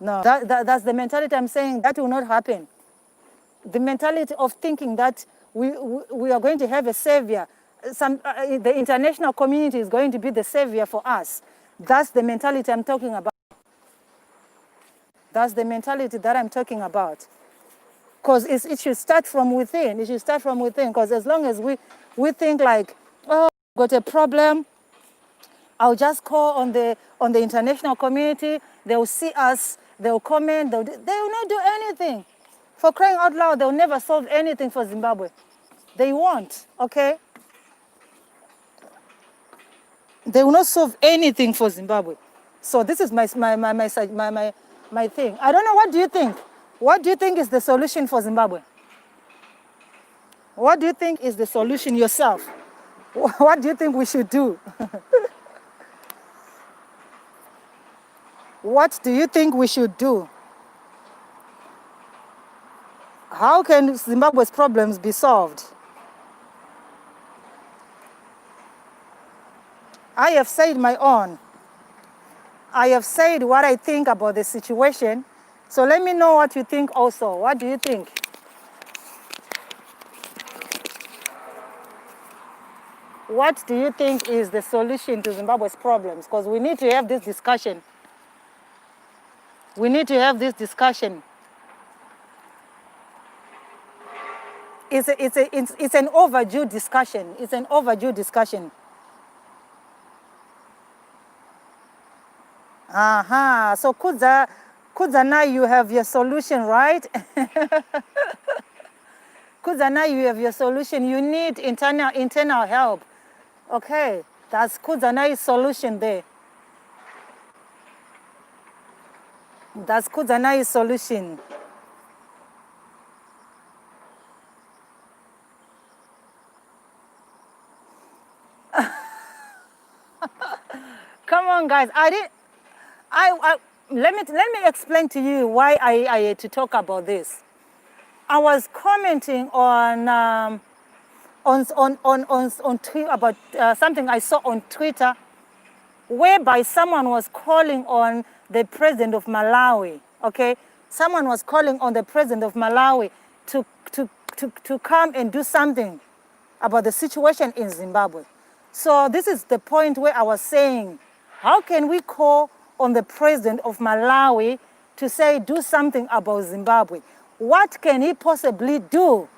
No. That's the mentality I'm saying. That will not happen. The mentality of thinking that we are going to have a savior. The international community is going to be the savior for us. That's the mentality I'm talking about. That's the mentality that I'm talking about. Because it should start from within. It should start from within. Because as long as we think like, oh, got a problem, I'll just call on the international community. They'll see us. They'll comment. They will not do anything. For crying out loud, they'll never solve anything for Zimbabwe. They won't. Okay. They will not solve anything for Zimbabwe. So this is my thing. I don't know. What do you think? What do you think is the solution for Zimbabwe? What do you think is the solution yourself? What do you think we should do? What do you think we should do? How can Zimbabwe's problems be solved? I have said my own. I have said what I think about the situation. So let me know what you think also. What do you think? What do you think is the solution to Zimbabwe's problems? Because we need to have this discussion. We need to have this discussion. It's an overdue discussion. It's an overdue discussion. Aha. So Kudza, now you have your solution, right? Kudza, now you have your solution. You need internal help. Okay. That's Kudza Nai's solution there. That's Kudza Nai's solution. Come on, guys. Let me explain to you why I had to talk about this. I was commenting on about something I saw on Twitter, whereby someone was calling on the president of Malawi. Okay, someone was calling on the president of Malawi to come and do something about the situation in Zimbabwe. So this is the point where I was saying, how can we call on the president of Malawi to say do something about Zimbabwe? What can he possibly do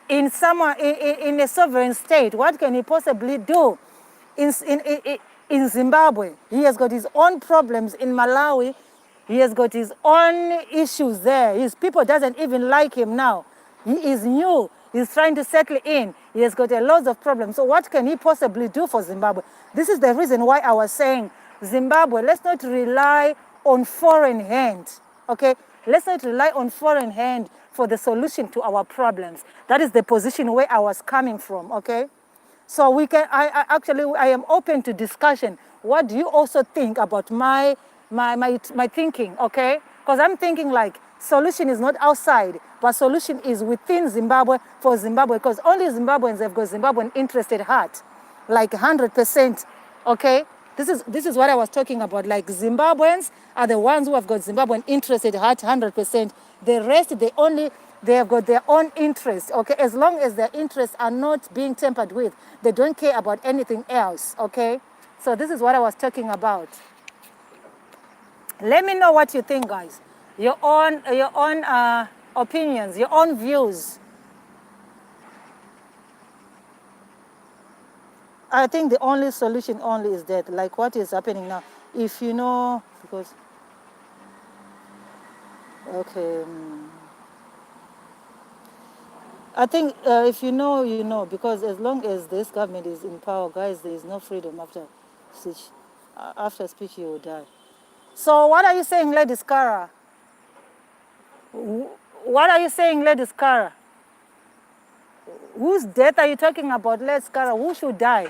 in a sovereign state? What can he possibly do in Zimbabwe? He has got his own problems in Malawi. He has got his own issues there. His people doesn't even like him now. He is new. He's trying to settle in. He has got a lot of problems. So what can he possibly do for Zimbabwe? This is the reason why I was saying, Zimbabwe, let's not rely on foreign hand, okay? Let's not rely on foreign hand for the solution to our problems. That is the position where I was coming from, okay? So we can, I am open to discussion. What do you also think about my thinking, okay? Because I'm thinking like, solution is not outside, but solution is within Zimbabwe for Zimbabwe, because only Zimbabweans have got Zimbabwean interested heart, like 100%, okay? This is what I was talking about. Like Zimbabweans are the ones who have got Zimbabwean interested heart 100%. The rest, they have got their own interests, okay? As long as their interests are not being tampered with, they don't care about anything else, okay? So this is what I was talking about. Let me know what you think, guys. Your own opinions, your own views. I think the only solution only is that, like what is happening now. If you know, because, okay, I think if you know, you know, because as long as this government is in power, guys, there is no freedom after speech. After speech, you will die. So what are you saying, Lady Skara? What are you saying, Lady Skara? Whose death are you talking about, Lady Skara? Who should die?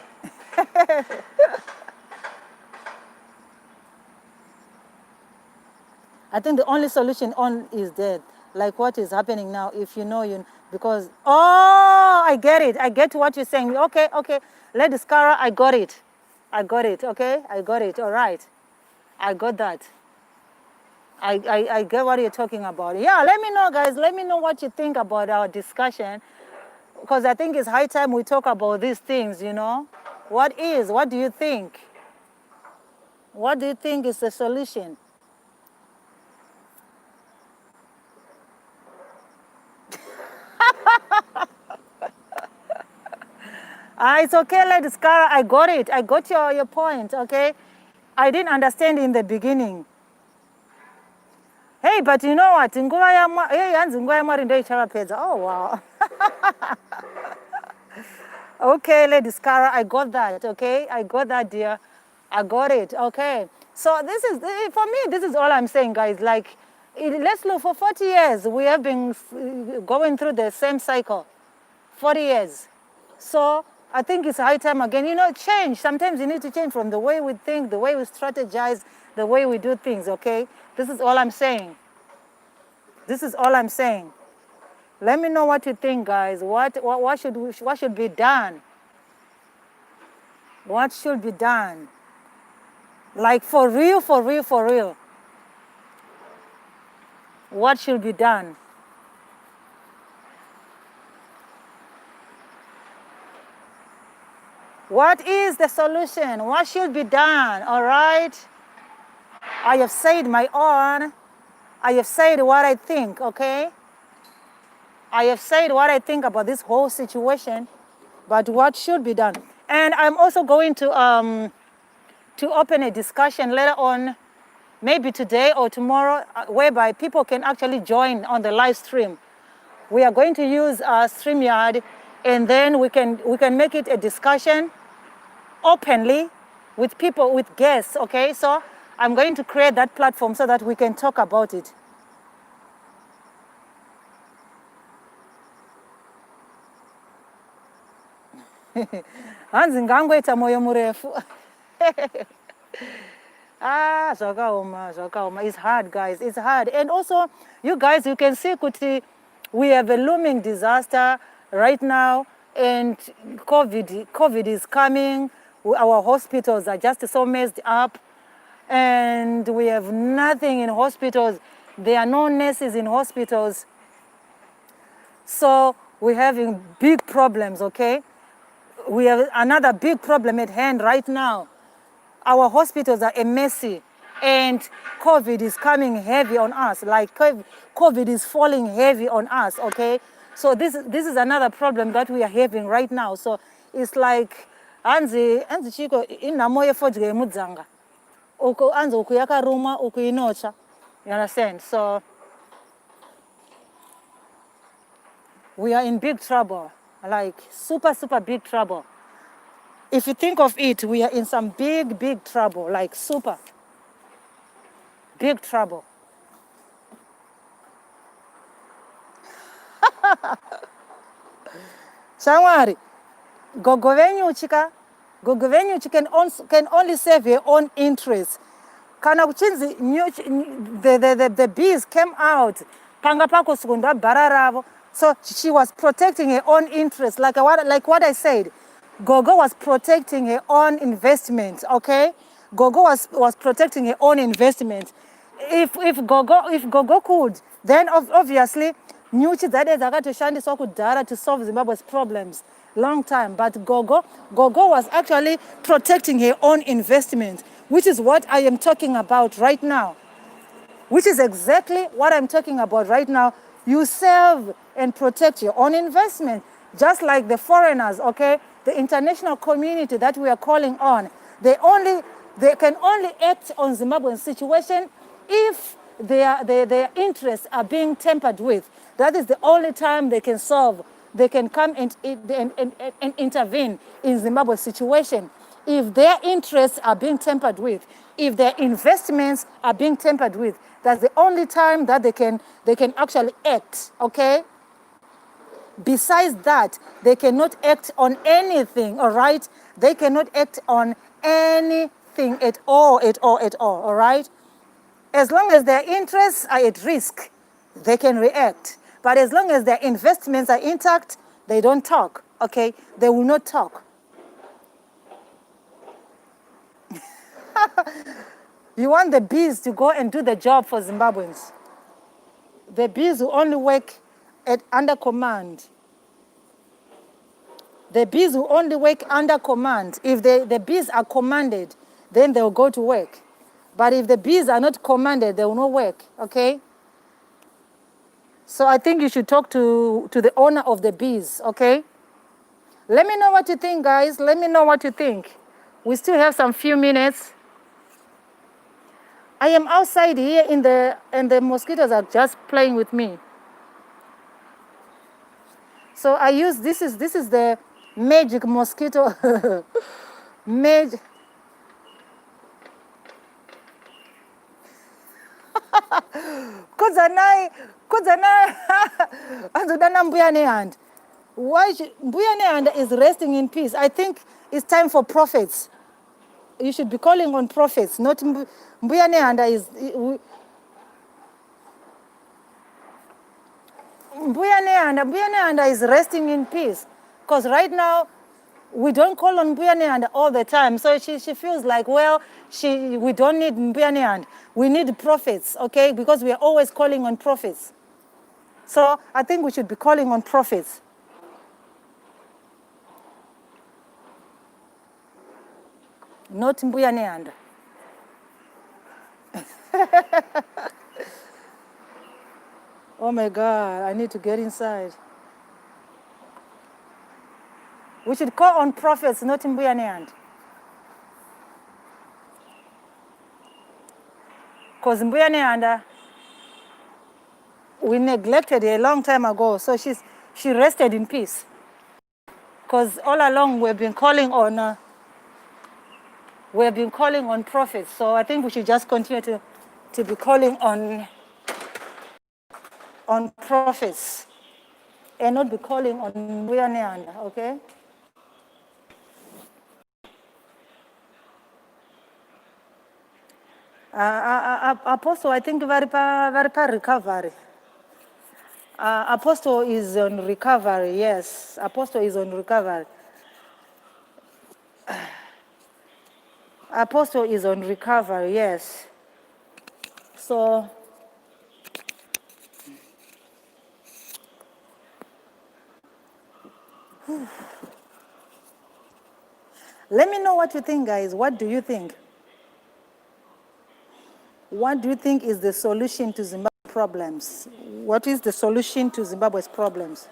I think the only solution on is that, like what is happening now. If you know, you because I get it. I get what you're saying. Okay, Lady Skara, I got it. Okay, I got it. All right, I got that. I get what you're talking about. Yeah, let me know, guys. Let me know what you think about our discussion, because I think it's high time we talk about these things. You know, what do you think? What do you think is the solution? It's okay, Lady Skara. I got it. I got your point, okay? I didn't understand in the beginning. Hey, but you know what? Oh, wow. Okay, Lady Skara, I got that, okay? I got that, dear. I got it, okay? So this is, for me, this is all I'm saying, guys. Like, let's look, for 40 years, we have been going through the same cycle. 40 years. So I think it's high time again. You know, change. Sometimes you need to change from the way we think, the way we strategize, the way we do things, okay? This is all I'm saying. This is all I'm saying. Let me know what you think, guys. What should be done? What should be done? Like for real, for real, for real. What should be done? What is the solution? What should be done? All right? I have said my own. I have said what I think, okay? I have said what I think about this whole situation, but what should be done? And I'm also going to open a discussion later on, maybe today or tomorrow, whereby people can actually join on the live stream. We are going to use StreamYard, and then we can make it a discussion openly with people, with guests, okay? So I'm going to create that platform so that we can talk about it. Hanzi ngangoita moyo murefu. Zvakaoma. It's hard, guys. It's hard. And also, you guys, you can see kuti we have a looming disaster right now, and COVID is coming. Our hospitals are just so messed up, and we have nothing in hospitals. There are no nurses in hospitals. So we're having big problems, okay? We have another big problem at hand right now. Our hospitals are a messy, and COVID is coming heavy on us. Like COVID is falling heavy on us, okay? So this is another problem that we are having right now. So it's like, anzi chiko inamoye fojge mudzanga. Uko anzi ukuyaka ruma ukuyinocha. You understand? So we are in big trouble, like super, super big trouble. If you think of it, we are in some big, big trouble, like super big trouble. Shawari, gogovenyu can only serve your own interests. Kana kuchinzi the bees came out, panga pako sukunda bararavo. So she was protecting her own interests, like what I said. Gogo was protecting her own investments, okay? Gogo was protecting her own investments. If Gogo could, then obviously nyuchi dzade dzakatoshandiswa kudhara to solve Zimbabwe's problems long time. But Gogo was actually protecting her own investments, which is what I am talking about right now. Which is exactly what I'm talking about right now You save and protect your own investment, just like the foreigners, okay? The international community that we are calling on, they can only act on Zimbabwean situation if their interests are being tampered with. That is the only time they can solve. They can come and intervene in Zimbabwe's situation. If their interests are being tampered with, if their investments are being tampered with, that's the only time that they can actually act, okay? Besides that, they cannot act on anything, all right? They cannot act on anything at all, all right? As long as their interests are at risk, they can react. But as long as their investments are intact, they don't talk, okay? They will not talk. You want the bees to go and do the job for Zimbabweans. The bees will only work under command. The bees will only work under command. If the bees are commanded, then they will go to work. But if the bees are not commanded, they will not work, okay? So I think you should talk to the owner of the bees, okay? Let me know what you think, guys. Let me know what you think. We still have some few minutes. I am outside here and the mosquitoes are just playing with me. So I use, this is the magic mosquito. Magic. Kudzanai, Azudana Mbuyane hand. Why Mbuyane hand is resting in peace? I think it's time for prophets. You should be calling on prophets, not Mbuyane hand is. Mbuyane is resting in peace. Because right now, we don't call on Mbuyane all the time. So she feels like, well, we don't need Mbuyane. We need prophets, okay? Because we are always calling on prophets. So I think we should be calling on prophets. Not Mbuyane. Oh my God, I need to get inside. We should call on prophets, not Mbuyane. Because Mbuyane, we neglected her a long time ago, so she rested in peace. Because all along we've been calling on prophets. So I think we should just continue to be calling on prophets and not be calling on Mbuyane, okay? Apostle, I think very recovery. Apostle is on recovery, yes. Apostle is on recovery. Apostle is on recovery, yes. So, let me know what you think, guys. What do you think? What do you think is the solution to Zimbabwe's problems? What is the solution to Zimbabwe's problems?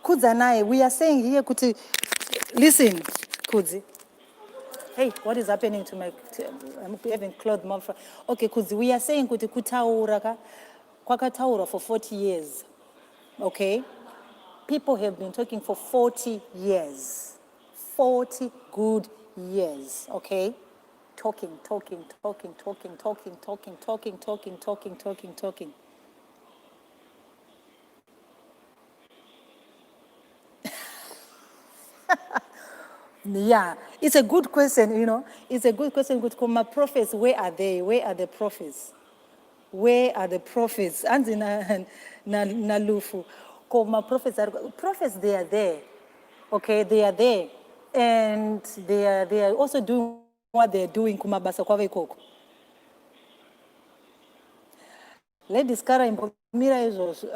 Kudzanai, we are saying here, Kuti, listen, Kudzi. Hey, what is happening to my, I'm having clothes mouth. Okay, Kudzi, we are saying Kuti kutaura, kwakataura for 40 years, okay? People have been talking for 40 years. 40 good years, okay? Talking. Yeah, it's a good question, you know. It's a good question. Good, my prophets, where are they? Where are the prophets? Where are the prophets? Anzi na lufu. My prophets, they are there. Okay, they are there. And they are also doing what they're doing kumabasa kwa ikoko. Ladies kara imbomira izosho.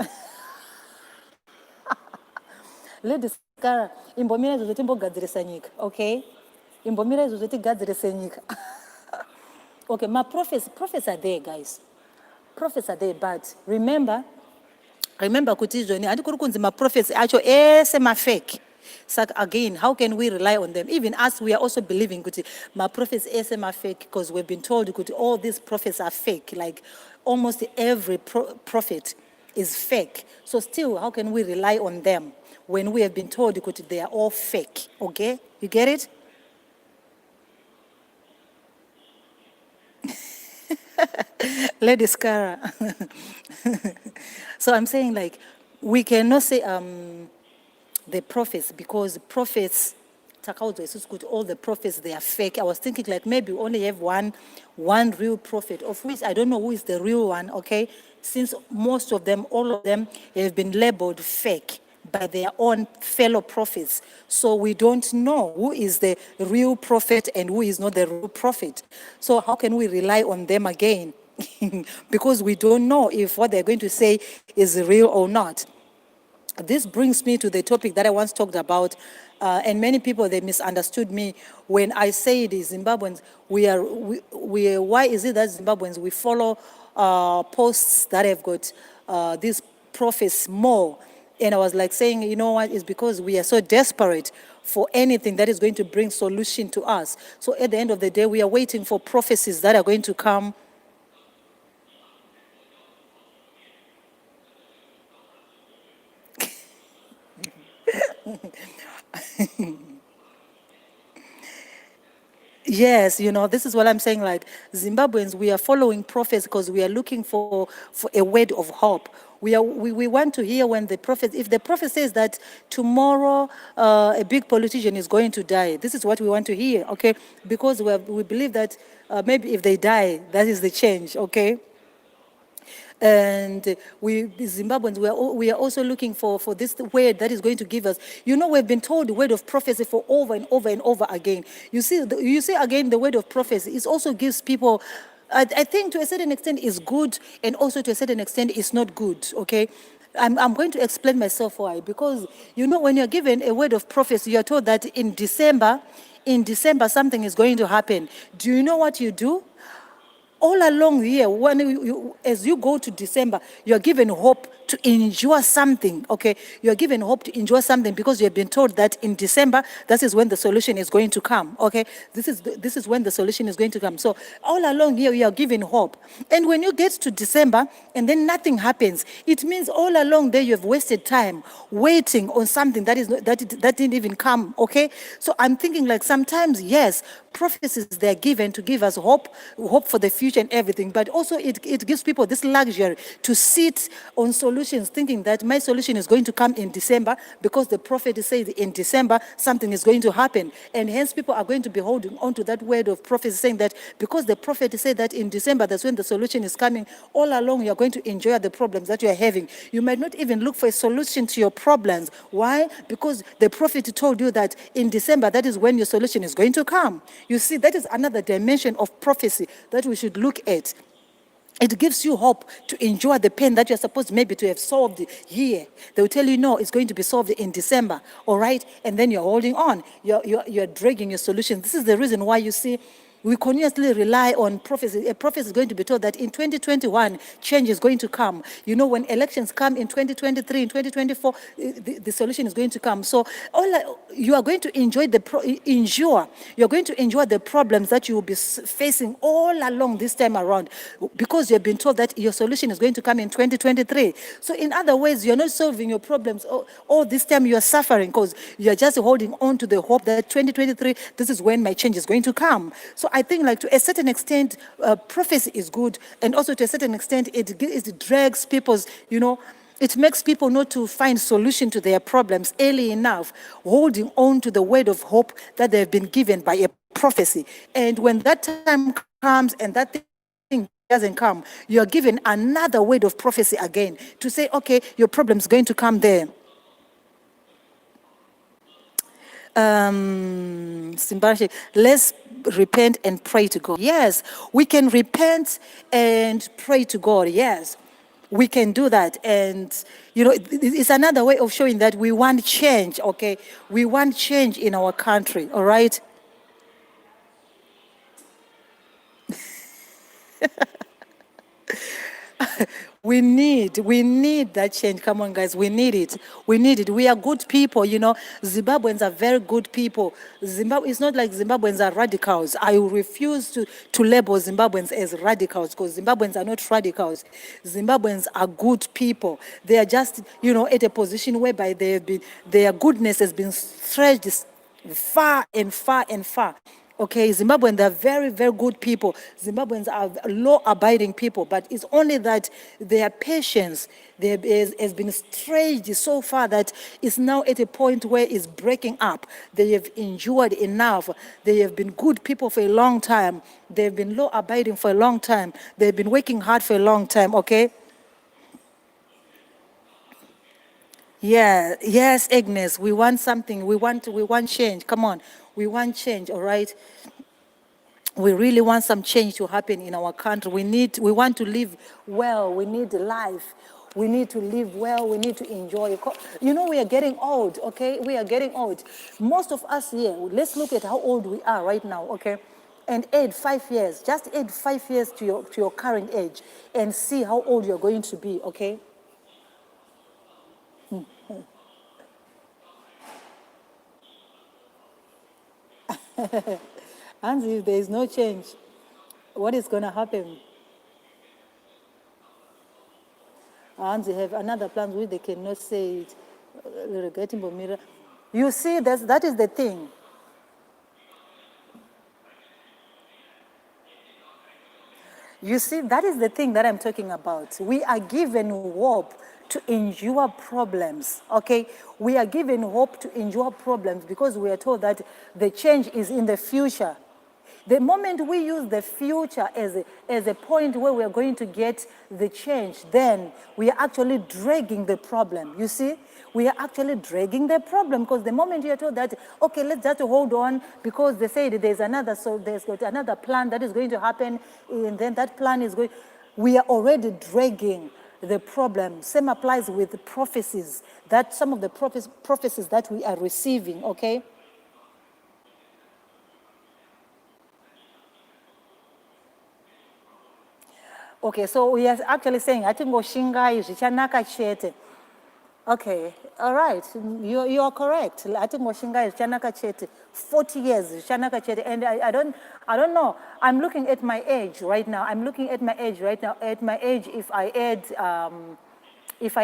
Ladies kara imbomira izosho timbogadzirisa nyika, okay? imbomira izvo tigadzire senyika. Okay, my prophets are there, guys. Prophets are there, but remember kuti izvoni handikuri kunzi maprophets acho ese mafake. So again, how can we rely on them? Even us, we are also believing kuti maprophets ese mafake, because we've been told kuti all these prophets are fake. Like almost every prophet is fake. So still, how can we rely on them when we have been told kuti they are all fake? Okay, you get it? Lady Scara. So I'm saying, like, we cannot say the prophets, because prophets, all the prophets, they are fake. I was thinking, like, maybe we only have one real prophet, of which I don't know who is the real one, okay? Since most of them, all of them, have been labeled fake by their own fellow prophets. So we don't know who is the real prophet and who is not the real prophet. So how can we rely on them again? Because we don't know if what they're going to say is real or not. This brings me to the topic that I once talked about, and many people, they misunderstood me when I said Zimbabweans, why is it that Zimbabweans, we follow posts that have got these prophets more? And I was like saying, you know what, it's because we are so desperate for anything that is going to bring solution to us. So at the end of the day, we are waiting for prophecies that are going to come. Yes, you know, this is what I'm saying, like, Zimbabweans, we are following prophets because we are looking for a word of hope. We want to hear when the prophet, if the prophet says that tomorrow a big politician is going to die, this is what we want to hear, okay? Because we believe that maybe if they die, that is the change, okay? And we Zimbabweans, we are also looking for this word that is going to give us. You know, we've been told the word of prophecy for over and over and over again. You see again, the word of prophecy, it also gives people, I think to a certain extent is good, and also to a certain extent is not good, okay? I'm going to explain myself why. Because, you know, when you're given a word of prophecy, you're told that in December something is going to happen. Do you know what you do? All along here, as you go to December, you're given hope to endure something, okay? You're given hope to endure something because you've been told that in December, this is when the solution is going to come, okay? This is when the solution is going to come. So all along here, you are given hope. And when you get to December and then nothing happens, it means all along there you have wasted time waiting on something that didn't even come, okay? So I'm thinking, like, sometimes, yes, prophecies, they're given to give us hope for the future and everything, but also it gives people this luxury to sit on solutions thinking that my solution is going to come in December because the prophet says in December something is going to happen, and hence people are going to be holding on to that word of prophecy, saying that because the prophet said that in December that's when the solution is coming, all along you're going to enjoy the problems that you're having. You might not even look for a solution to your problems. Why? Because the prophet told you that in December that is when your solution is going to come. You see, that is another dimension of prophecy that we should look at. It gives you hope to endure the pain that you're supposed maybe to have solved here. They will tell you, no, it's going to be solved in December, all right? And then you're holding on. You're dragging your solution. This is the reason why you see we continuously rely on prophecy. A prophet is going to be told that in 2021, change is going to come. You know, when elections come in 2023, in 2024, the solution is going to come. So you are going to you're going to endure the problems that you will be facing all along this time around, because you've been told that your solution is going to come in 2023. So in other ways, you're not solving your problems all this time. You are suffering because you're just holding on to the hope that 2023, this is when my change is going to come. So I think, like, to a certain extent, prophecy is good, and also to a certain extent, it drags people's, you know, it makes people not to find solution to their problems early enough, holding on to the word of hope that they've been given by a prophecy. And when that time comes and that thing doesn't come, you're given another word of prophecy again to say, okay, your problem is going to come there. Simbashi, let's repent and pray to God. Yes, we can repent and pray to God. Yes, we can do that. And, you know, it's another way of showing that we want change, okay? We want change in our country, all right? We need that change. Come on, guys, we need it. We need it. We are good people, you know. Zimbabweans are very good people. Zimbabwe, it's not like Zimbabweans are radicals. I refuse to label Zimbabweans as radicals because Zimbabweans are not radicals. Zimbabweans are good people. They are just, you know, at a position whereby their goodness has been stretched far and far and far. Okay, Zimbabweans are very, very good people. Zimbabweans are law-abiding people, but it's only that their patience has been stretched so far that it's now at a point where it's breaking up. They have endured enough. They have been good people for a long time. They've been law-abiding for a long time. They've been working hard for a long time, okay? Yeah, yes, Agnes, we want something. We want change. Come on, we want change, all right? We really want some change to happen in our country. We want to live well. We need life. We need to live well. We need to enjoy. You know, we are getting old, okay? We are getting old. Most of us here, let's look at how old we are right now, okay? And add 5 years, just add 5 years to your current age and see how old you're going to be, okay? And if there is no change, what is going to happen? And they have another plan which they cannot say it. You see, that is the thing. You see, that is the thing that I'm talking about. We are given hope to endure problems, okay? We are given hope to endure problems because we are told that the change is in the future. The moment we use the future as a point where we are going to get the change, then we are actually dragging the problem. You see? We are actually dragging the problem because the moment you are told that, okay, let's just hold on because they said there's got another plan that is going to happen, and then that plan is going, we are already dragging the problem. Same applies with the prophecies, that some of the prophecies that we are receiving, okay? Okay, so we are actually saying, I think Oshinga is Chanaka Chete. Okay, all right, you are correct. I think Moshinga is Chanaka Chete, 40 years, Chanaka Chete, and I don't know. I'm looking at my age right now. At my age, if I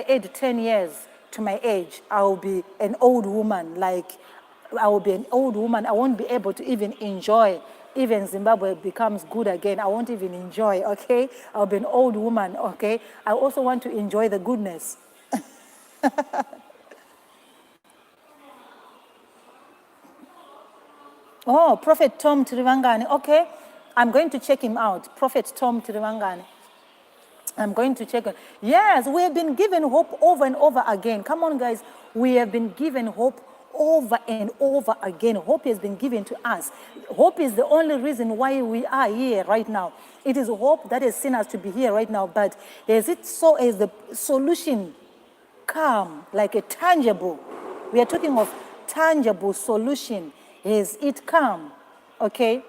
add 10 years to my age, I will be an old woman. Like, I will be an old woman. I won't be able to even enjoy. Even Zimbabwe becomes good again, I won't even enjoy, okay? I'll be an old woman, okay? I also want to enjoy the goodness. Oh, Prophet Tom Tirivangani. Okay, I'm going to check him out. Prophet Tom Tirivangani. I'm going to check him. Yes, we have been given hope over and over again. Come on, guys. We have been given hope over and over again. Hope has been given to us. Hope is the only reason why we are here right now. It is hope that has seen us to be here right now. But is the solution come, like a tangible? We are talking of tangible solution. Has it come? Okay?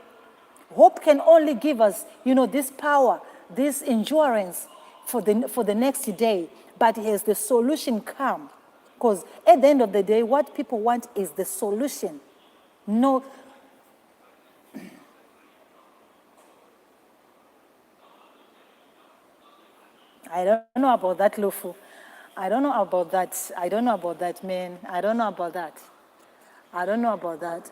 Hope can only give us, you know, this power, this endurance for the next day. But has the solution come? Because at the end of the day, what people want is the solution. No. I don't know about that, Lufu. I don't know about that. I don't know about that, man. I don't know about that. I don't know about that.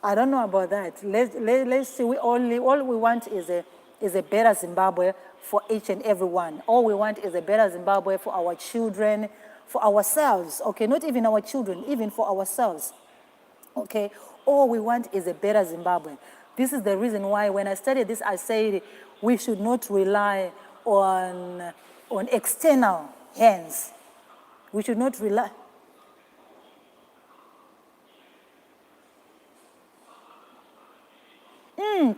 I don't know about that. Let's see. All we want is a better Zimbabwe for each and every one. All we want is a better Zimbabwe for our children, for ourselves. Okay, not even our children, even for ourselves. Okay, all we want is a better Zimbabwe. This is the reason why when I studied this, I said we should not rely on external hands. We should not rely.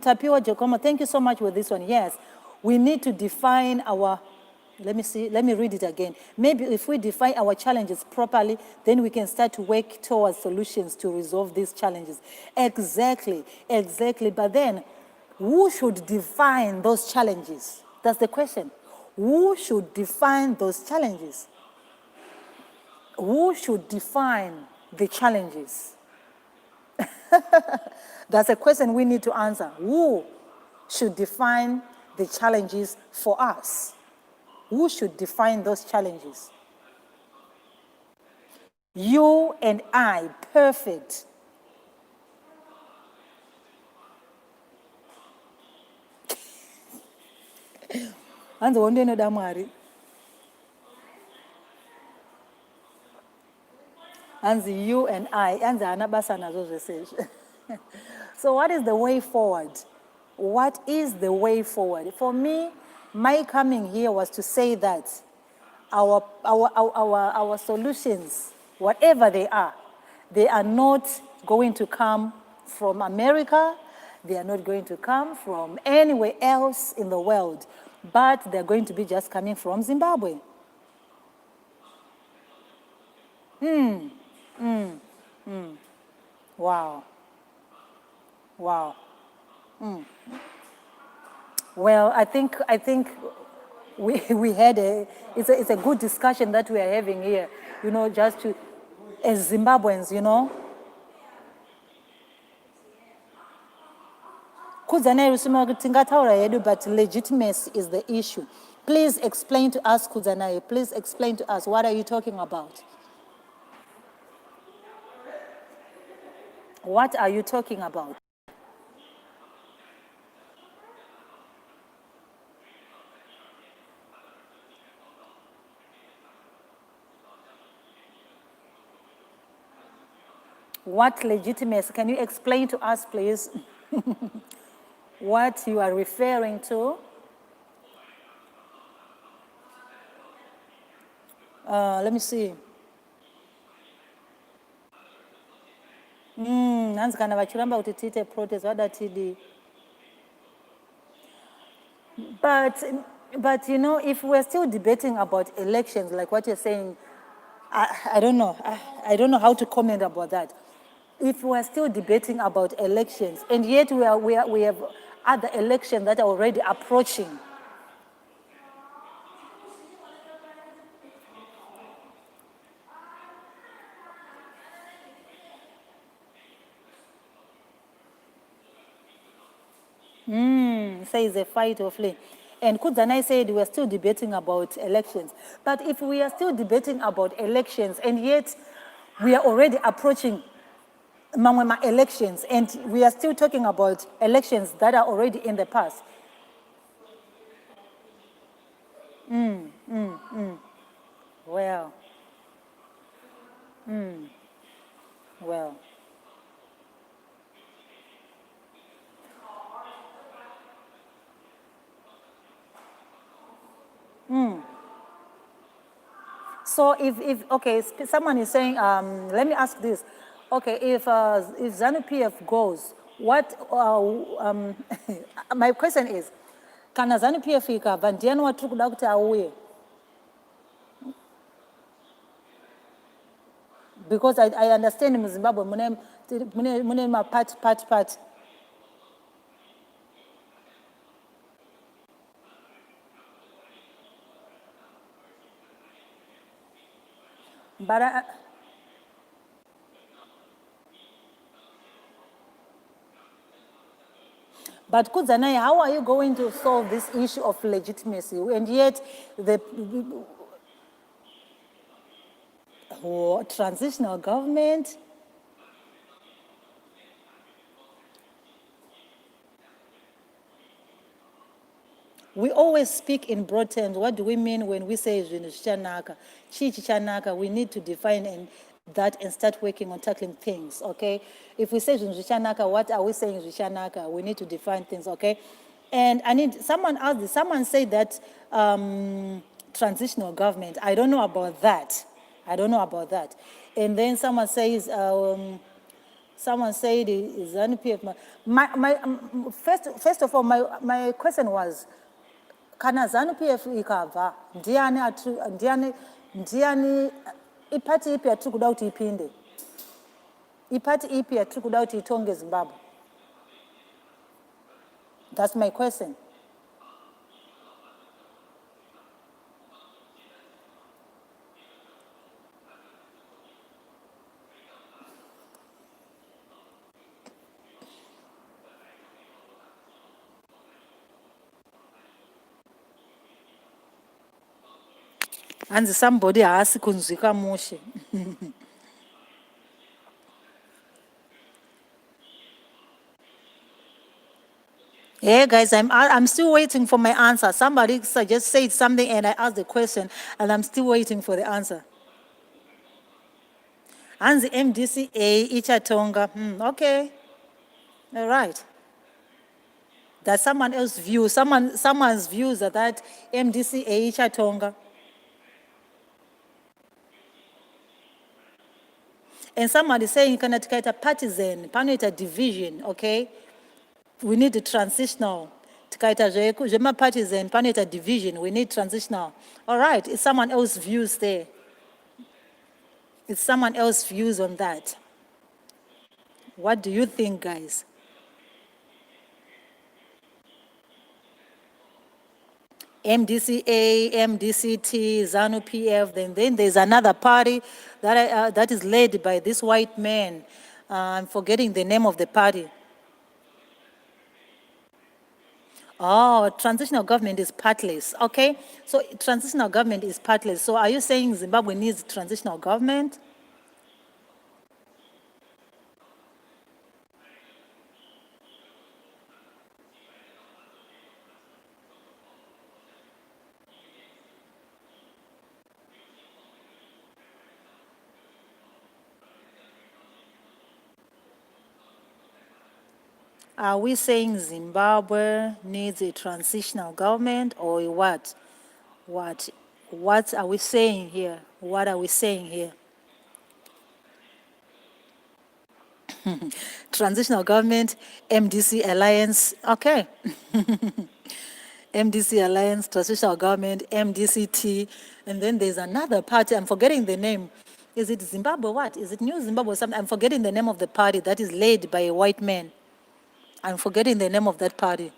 Tapiwa Giacomo, thank you so much with this one. Yes, we need to define our, let me read it again. Maybe if we define our challenges properly, then we can start to work towards solutions to resolve these challenges. Exactly. But then, who should define those challenges? That's the question. Who should define those challenges? Who should define the challenges? That's a question we need to answer. Who should define the challenges for us? Who should define those challenges? You and I, perfect. And the one day no damari. And you and I, and the anabasana research. So what is the way forward? What is the way forward? For me, my coming here was to say that our solutions, whatever they are not going to come from America, they are not going to come from anywhere else in the world, but they're going to be just coming from Zimbabwe. Wow. Wow. Well, I think we had it's a good discussion that we are having here, just to, as Zimbabweans, but legitimacy is the issue. Please explain to us, Kudzanayi, please explain to us, what are you talking about? What are you talking about? What legitimacy? Can you explain to us, please, what you are referring to? Let me see. Nanzi kana vachiramba kuti tiite protest vada tidi. But if we're still debating about elections, like what you're saying, I don't know. I don't know how to comment about that. If we're still debating about elections, and yet we have other elections that are already approaching. Says a fight or flee. And Kudzanayi said we're still debating about elections. But if we are still debating about elections, and yet we are already approaching elections, and we are still talking about elections that are already in the past. Well. Well. So if okay, someone is saying, let me ask this. Okay, if ZANU-PF goes, what, my question is, kana ZANU-PF ikabva ndiani watiri kuda kuti auye? Because I understand in Zimbabwe, mune ma part. But Kudzanayi, how are you going to solve this issue of legitimacy? And yet, the transitional government, we always speak in broad terms. What do we mean when we say Chanaka? We need to define that and start working on tackling things, okay? If we say Chanaka, what are we saying Chanaka? We need to define things, okay? And someone asked this, someone said that transitional government. I don't know about that. And then someone says, someone said, is ZANU-PF? First of all, my question was, kana ZANU-PF ikabva, ndiani ipati ipi yatiri kuda kuti ipinde? Ipati ipi yatiri kuda kuti itonge Zimbabwe? That's my question. And somebody asked kunzwika mushe. Yeah, guys, I'm still waiting for my answer. Somebody just said something and I asked the question and I'm still waiting for the answer. And the MDCA, Ichatonga. Okay. All right. That someone else's view, someone's views are that MDCA Ichatonga. And someone is saying kana tikaita partisan, panoita division, okay? We need a transitional. Tikaita zvema partisan, panoita division, we need transitional. All right, it's someone else's views there. It's someone else's views on that. What do you think, guys? MDCA, MDCT, ZANU-PF, then there's another party that is led by this white man. I'm forgetting the name of the party. Oh, transitional government is partless. Okay, so transitional government is partless. So are you saying Zimbabwe needs transitional government? Are we saying Zimbabwe needs a transitional government or what? What are we saying here? What are we saying here? Transitional government, MDC alliance, okay. MDC alliance, transitional government, MDCT, and then there's another party, I'm forgetting the name. Is it Zimbabwe what? Is it New Zimbabwe or something? I'm forgetting the name of the party that is led by a white man. I'm forgetting the name of that party.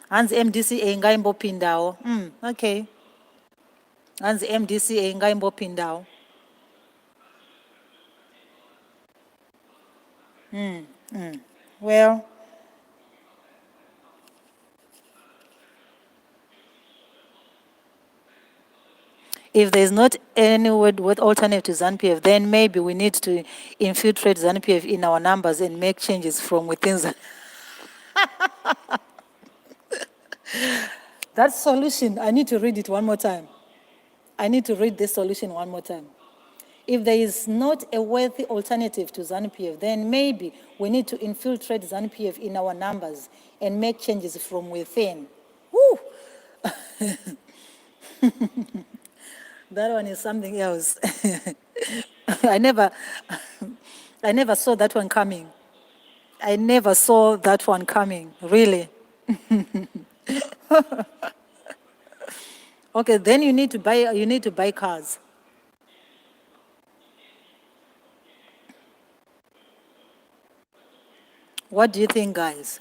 Hanzi MDCA ngaimbopindawo. Okay. Hanzi MDCA ngaimbopindawo. Well, if there's not any word with alternative to ZANU-PF, then maybe we need to infiltrate ZANU-PF in our numbers and make changes from within ZANU. That solution, I need to read it one more time. I need to read this solution one more time. If there is not a worthy alternative to ZANU-PF, then maybe we need to infiltrate ZANU-PF in our numbers and make changes from within. Woo! That one is something else. I never saw that one coming. I never saw that one coming, really. Okay, then you need to buy cars. What do you think, guys?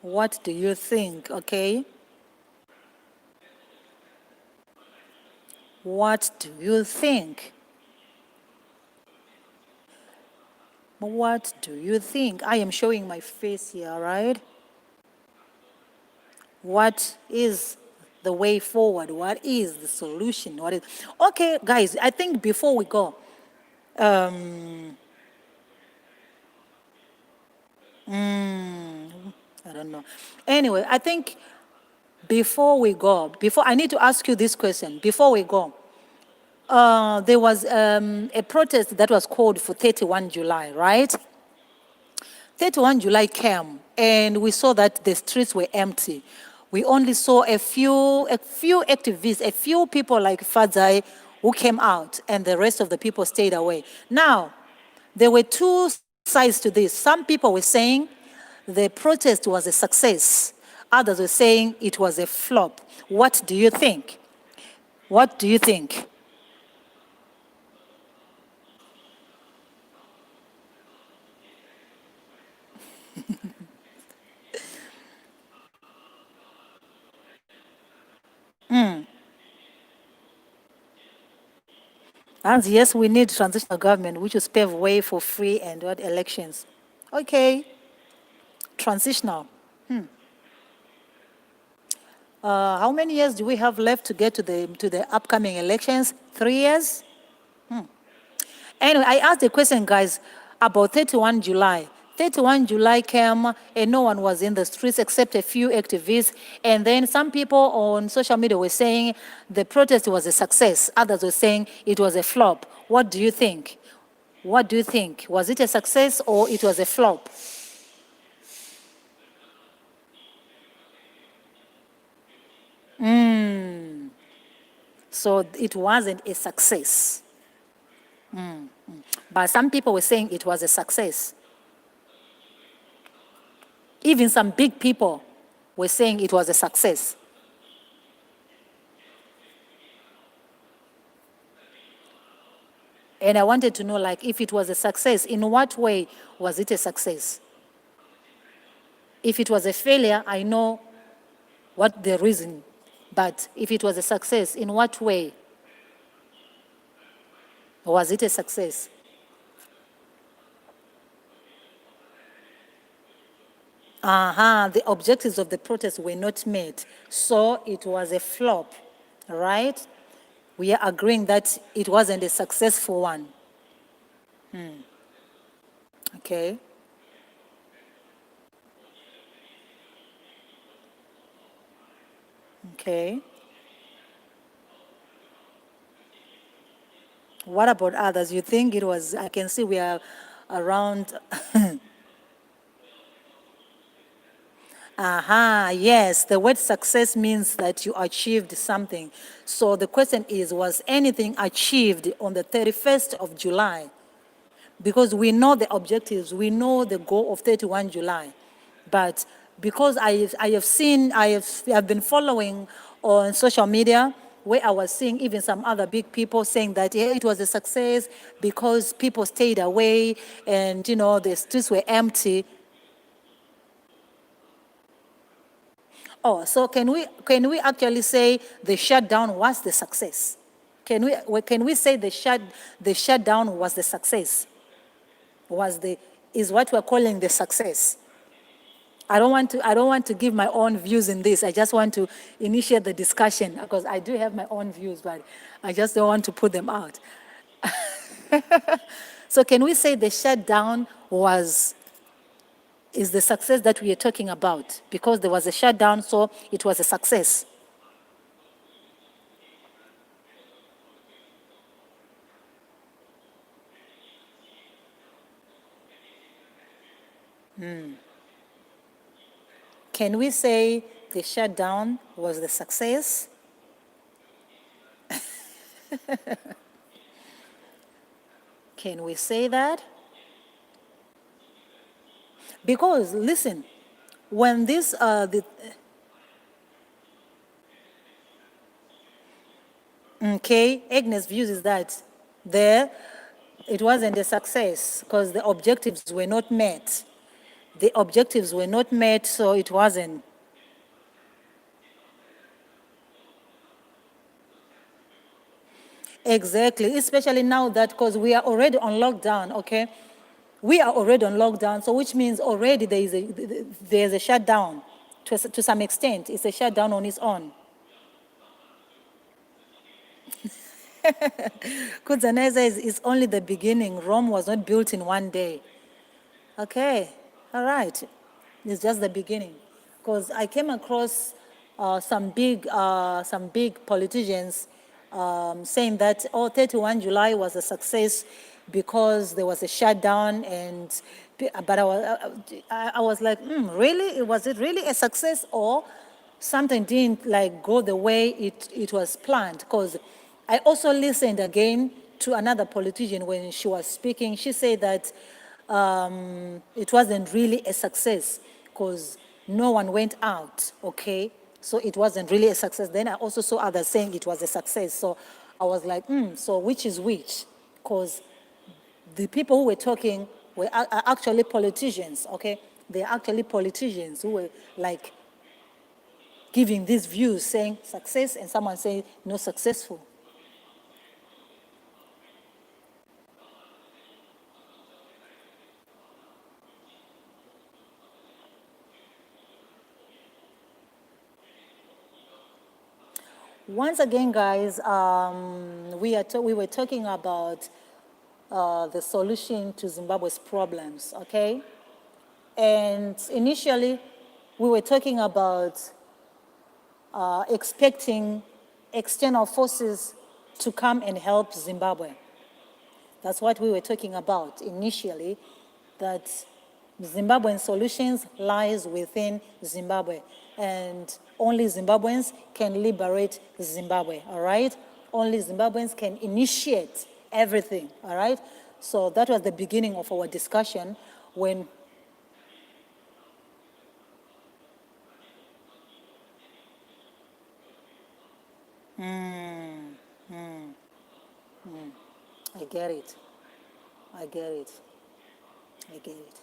What do you think, okay? What do you think? What do you think? I am showing my face here, right? What is the way forward? What is the solution? What is... Okay, guys, I think before we go, I don't know. Anyway, I think before we go, I need to ask you this question. Before we go, there was a protest that was called for 31 July, right? 31 July came, and we saw that the streets were empty. We only saw a few activists, a few people like Fadzai who came out, and the rest of the people stayed away. Now, there were two sides to this. Some people were saying the protest was a success. Others were saying it was a flop. What do you think? What do you think? And yes, we need transitional government, which will pave way for free and what elections. Okay, transitional. How many years do we have left to get to the upcoming elections? 3 years? Anyway, I asked the question, guys, about 31 July. 31 July came and no one was in the streets except a few activists. And then some people on social media were saying the protest was a success. Others were saying it was a flop. What do you think? What do you think? Was it a success or it was a flop? So it wasn't a success. But some people were saying it was a success. Even some big people were saying it was a success. And I wanted to know, like, if it was a success, in what way was it a success? If it was a failure, I know what the reason. But if it was a success, in what way was it a success? The objectives of the protest were not met, so it was a flop, right? We are agreeing that it wasn't a successful one. Okay. Okay. What about others? You think it was, I can see we are around. Yes, the word success means that you achieved something. So the question is, was anything achieved on the 31st of July? Because we know the objectives, we know the goal of 31 July. But because I have been following on social media where I was seeing even some other big people saying that it was a success because people stayed away and, you know, the streets were empty. Oh, so can we actually say the shutdown was the success? Can we say the shutdown was the success? Is what we're calling the success? I don't want to give my own views in this. I just want to initiate the discussion because I do have my own views, but I just don't want to put them out. So can we say the shutdown is the success that we are talking about? Because there was a shutdown, so it was a success. Can we say the shutdown was the success? Can we say that? Because listen, when this Agnes' views is that it wasn't a success because the objectives were not met. The objectives were not met, so it wasn't. Exactly, especially now that because we are already on lockdown, okay? We are already on lockdown, so which means already there's a shutdown. To some extent, it's a shutdown on its own. Kudzaneza is only the beginning. Rome was not built in one day. Okay, all right. It's just the beginning. Because I came across some big politicians saying that 31 July was a success because there was a shutdown but I was like, really? Was it really a success or something didn't like go the way it was planned? Because I also listened again to another politician when she was speaking. She said that it wasn't really a success because no one went out, okay? So it wasn't really a success. Then I also saw others saying it was a success. So I was like, so which is which? Because the people who were talking are actually politicians, okay? They're actually politicians who were like giving these views saying success and someone saying no successful. Once again, guys, we were talking about the solution to Zimbabwe's problems, okay? And initially, we were talking about expecting external forces to come and help Zimbabwe. That's what we were talking about initially, that Zimbabwean solutions lies within Zimbabwe, and only Zimbabweans can liberate Zimbabwe, all right? Only Zimbabweans can initiate everything, all right? So that was the beginning of our discussion when I get it. I get it. I get it.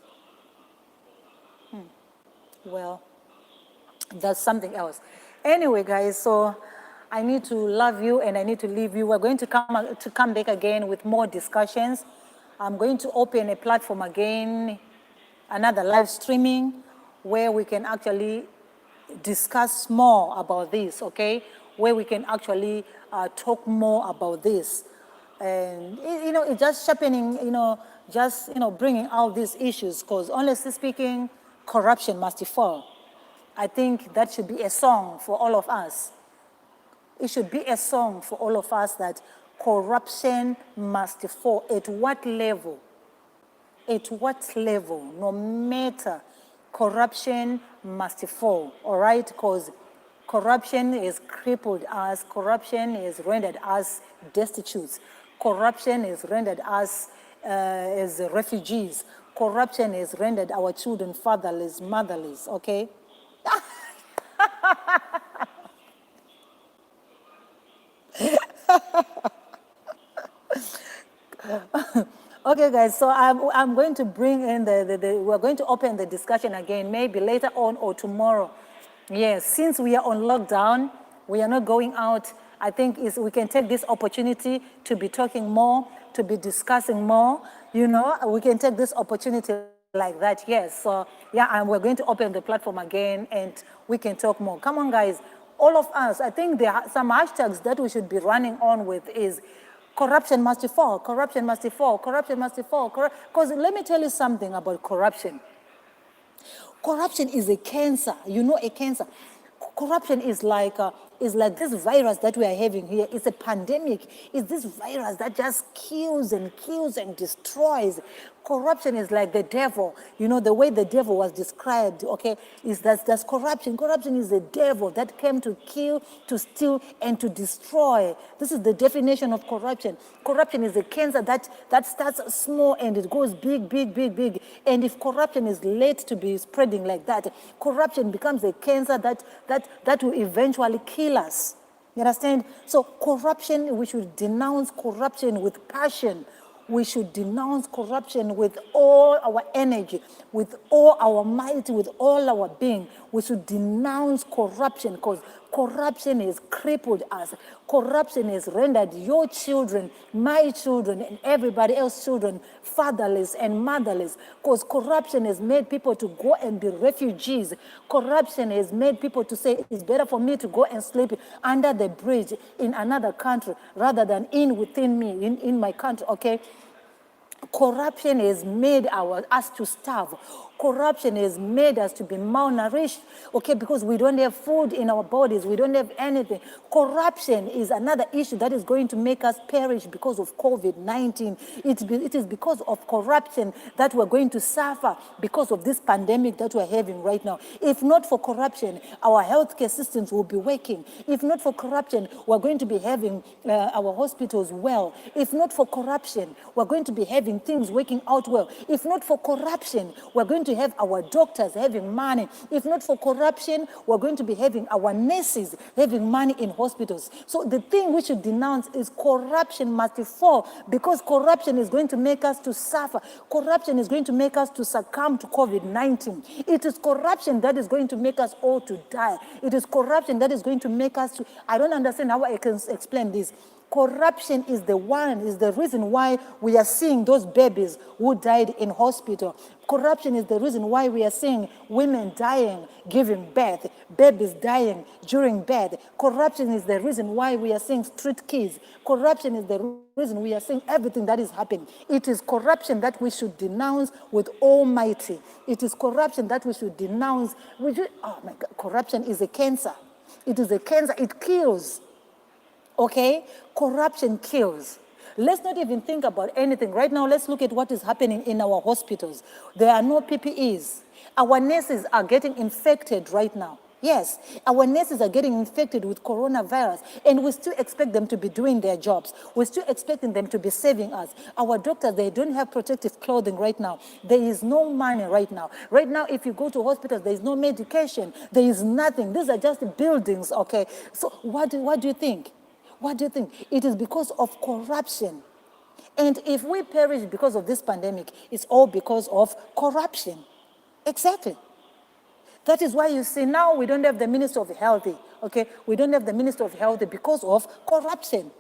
Well, that's something else. Anyway, guys, so I need to love you and I need to leave you. We're going to come back again with more discussions. I'm going to open a platform again, another live streaming, where we can actually discuss more about this, okay? Where we can actually talk more about this. And, it's just sharpening, bringing out these issues, because honestly speaking, corruption must fall. I think that should be a song for all of us. It should be a song for all of us that corruption must fall. At what level? At what level? No matter, corruption must fall, all right? Because corruption has crippled us. Corruption has rendered us destitute. Corruption has rendered us as refugees. Corruption has rendered our children fatherless, motherless, okay? Okay, guys, so I'm going to bring in we're going to open the discussion again, maybe later on or tomorrow. Yes, since we are on lockdown, we are not going out. I think we can take this opportunity to be talking more, to be discussing more. We can take this opportunity like that, yes. So, yeah, and we're going to open the platform again and we can talk more. Come on, guys, all of us. I think there are some hashtags that we should be running on with is corruption must fall, corruption must fall, corruption must fall. Because let me tell you something about corruption. Corruption is a cancer, a cancer. Corruption is like this virus that we are having here. It's a pandemic. It's this virus that just kills and destroys. Corruption is like the devil. The way the devil was described, okay, is that's corruption. Corruption is the devil that came to kill, to steal, and to destroy. This is the definition of corruption. Corruption is a cancer that starts small and it goes big, big, big, big. And if corruption is late to be spreading like that, corruption becomes a cancer that will eventually kill us. You understand? So corruption, we should denounce corruption with passion. We should denounce corruption with all our energy, with all our might, with all our being. We should denounce corruption because corruption has crippled us. Corruption has rendered your children, my children, and everybody else's children fatherless and motherless. Because corruption has made people to go and be refugees. Corruption has made people to say it's better for me to go and sleep under the bridge in another country rather than within me, in my country, okay? Corruption has made us to starve. Corruption has made us to be malnourished, okay, because we don't have food in our bodies. We don't have anything. Corruption is another issue that is going to make us perish because of COVID-19. It is because of corruption that we're going to suffer because of this pandemic that we're having right now. If not for corruption, our healthcare systems will be working. If not for corruption, we're going to be having our hospitals well. If not for corruption, we're going to be having things working out well. If not for corruption, we're going to have our doctors having money. If not for corruption, we're going to be having our nurses having money in hospitals. So the thing we should denounce is corruption must fall, because corruption is going to make us to suffer. Corruption is going to make us to succumb to COVID-19. It is corruption that is going to make us all to die. It is corruption that is going to make us to, I don't understand how I can explain this. Corruption is the reason why we are seeing those babies who died in hospital. Corruption is the reason why we are seeing women dying, giving birth, babies dying during birth. Corruption is the reason why we are seeing street kids. Corruption is the reason we are seeing everything that is happening. It is corruption that we should denounce with Almighty. It is corruption that we should denounce. Oh my God, corruption is a cancer. It is a cancer. It kills. Okay? Corruption kills. Let's not even think about anything. Right now, let's look at what is happening in our hospitals. There are no PPEs. Our nurses are getting infected right now. Yes, our nurses are getting infected with coronavirus, and we still expect them to be doing their jobs. We're still expecting them to be saving us. Our doctors, they don't have protective clothing right now. There is no money right now. Right now, if you go to hospitals, there is no medication. There is nothing. These are just buildings, okay? So what do you think? What do you think? It is because of corruption. And if we perish because of this pandemic, it's all because of corruption. Exactly. That is why you see now we don't have the Minister of Health, okay? We don't have the Minister of Health because of corruption.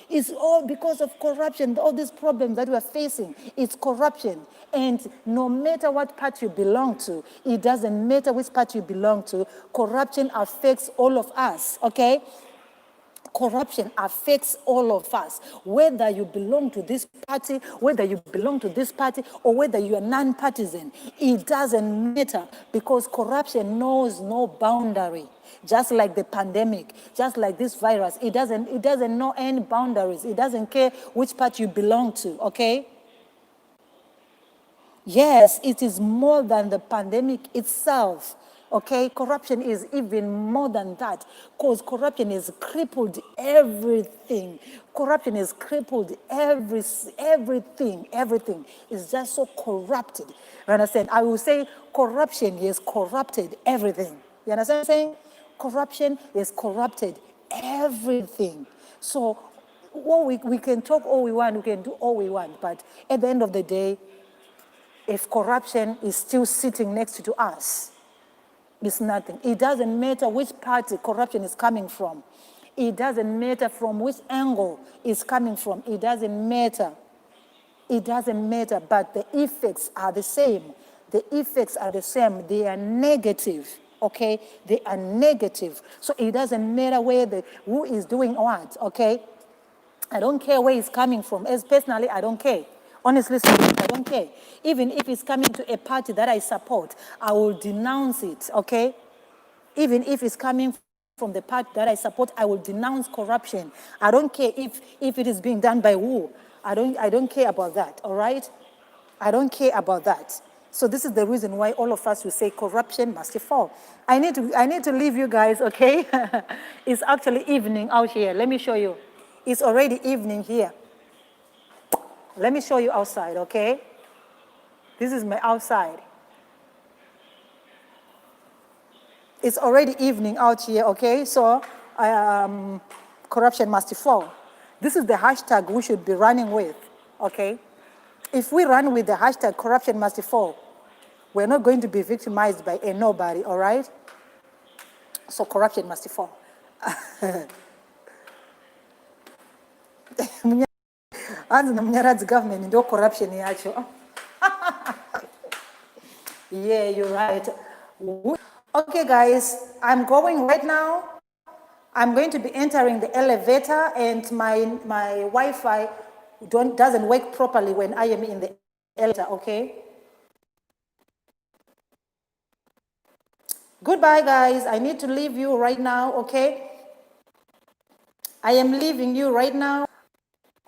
It's all because of corruption. All these problems that we are facing, it's corruption. And no matter what part you belong to, it doesn't matter which part you belong to, corruption affects all of us, okay? Corruption affects all of us, whether you belong to this party, whether you belong to this party, or whether you are non-partisan. It doesn't matter, because corruption knows no boundary. Just like the pandemic, just like this virus, it doesn't know any boundaries. It doesn't care which party you belong to, okay? Yes, it is more than the pandemic itself. Okay, corruption is even more than that, because corruption has crippled everything. Corruption has crippled everything. Everything is just so corrupted. You understand? I will say corruption has corrupted everything. You understand what I'm saying? Corruption has corrupted everything. So we can talk all we want, we can do all we want, but at the end of the day, if corruption is still sitting next to us, it's nothing. It doesn't matter which party corruption is coming from. It doesn't matter from which angle it's coming from. It doesn't matter. It doesn't matter, but the effects are the same. The effects are the same. They are negative, okay? They are negative. So it doesn't matter who is doing what, okay? I don't care where it's coming from. As personally, I don't care. Honestly speaking, I don't care. Even if it's coming to a party that I support, I will denounce it, okay? Even if it's coming from the party that I support, I will denounce corruption. I don't care if it is being done by who. I don't care about that, all right? I don't care about that. So this is the reason why all of us will say corruption must fall. I need to leave you guys, okay? It's actually evening out here. Let me show you. It's already evening here. Let me show you outside, okay? This is my outside. It's already evening out here, okay? So corruption must fall. This is the hashtag we should be running with, okay? If we run with the hashtag corruption must fall, we're not going to be victimized by a nobody, all right? So corruption must fall. Government no corruption yacho. Yeah, you're right. Okay, guys, I'm going right now. I'm going to be entering the elevator, and my Wi-Fi doesn't work properly when I am in the elevator, okay? Goodbye, guys. I need to leave you right now, okay? I am leaving you right now.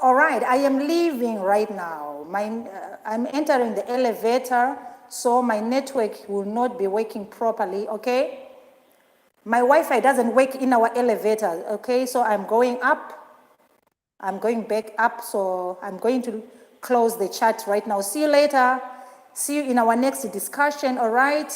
All right, I am leaving right now. I'm entering the elevator, so my network will not be working properly, okay? My Wi-Fi doesn't work in our elevator, okay? So I'm going up. I'm going back up, so I'm going to close the chat right now. See you later. See you in our next discussion, all right?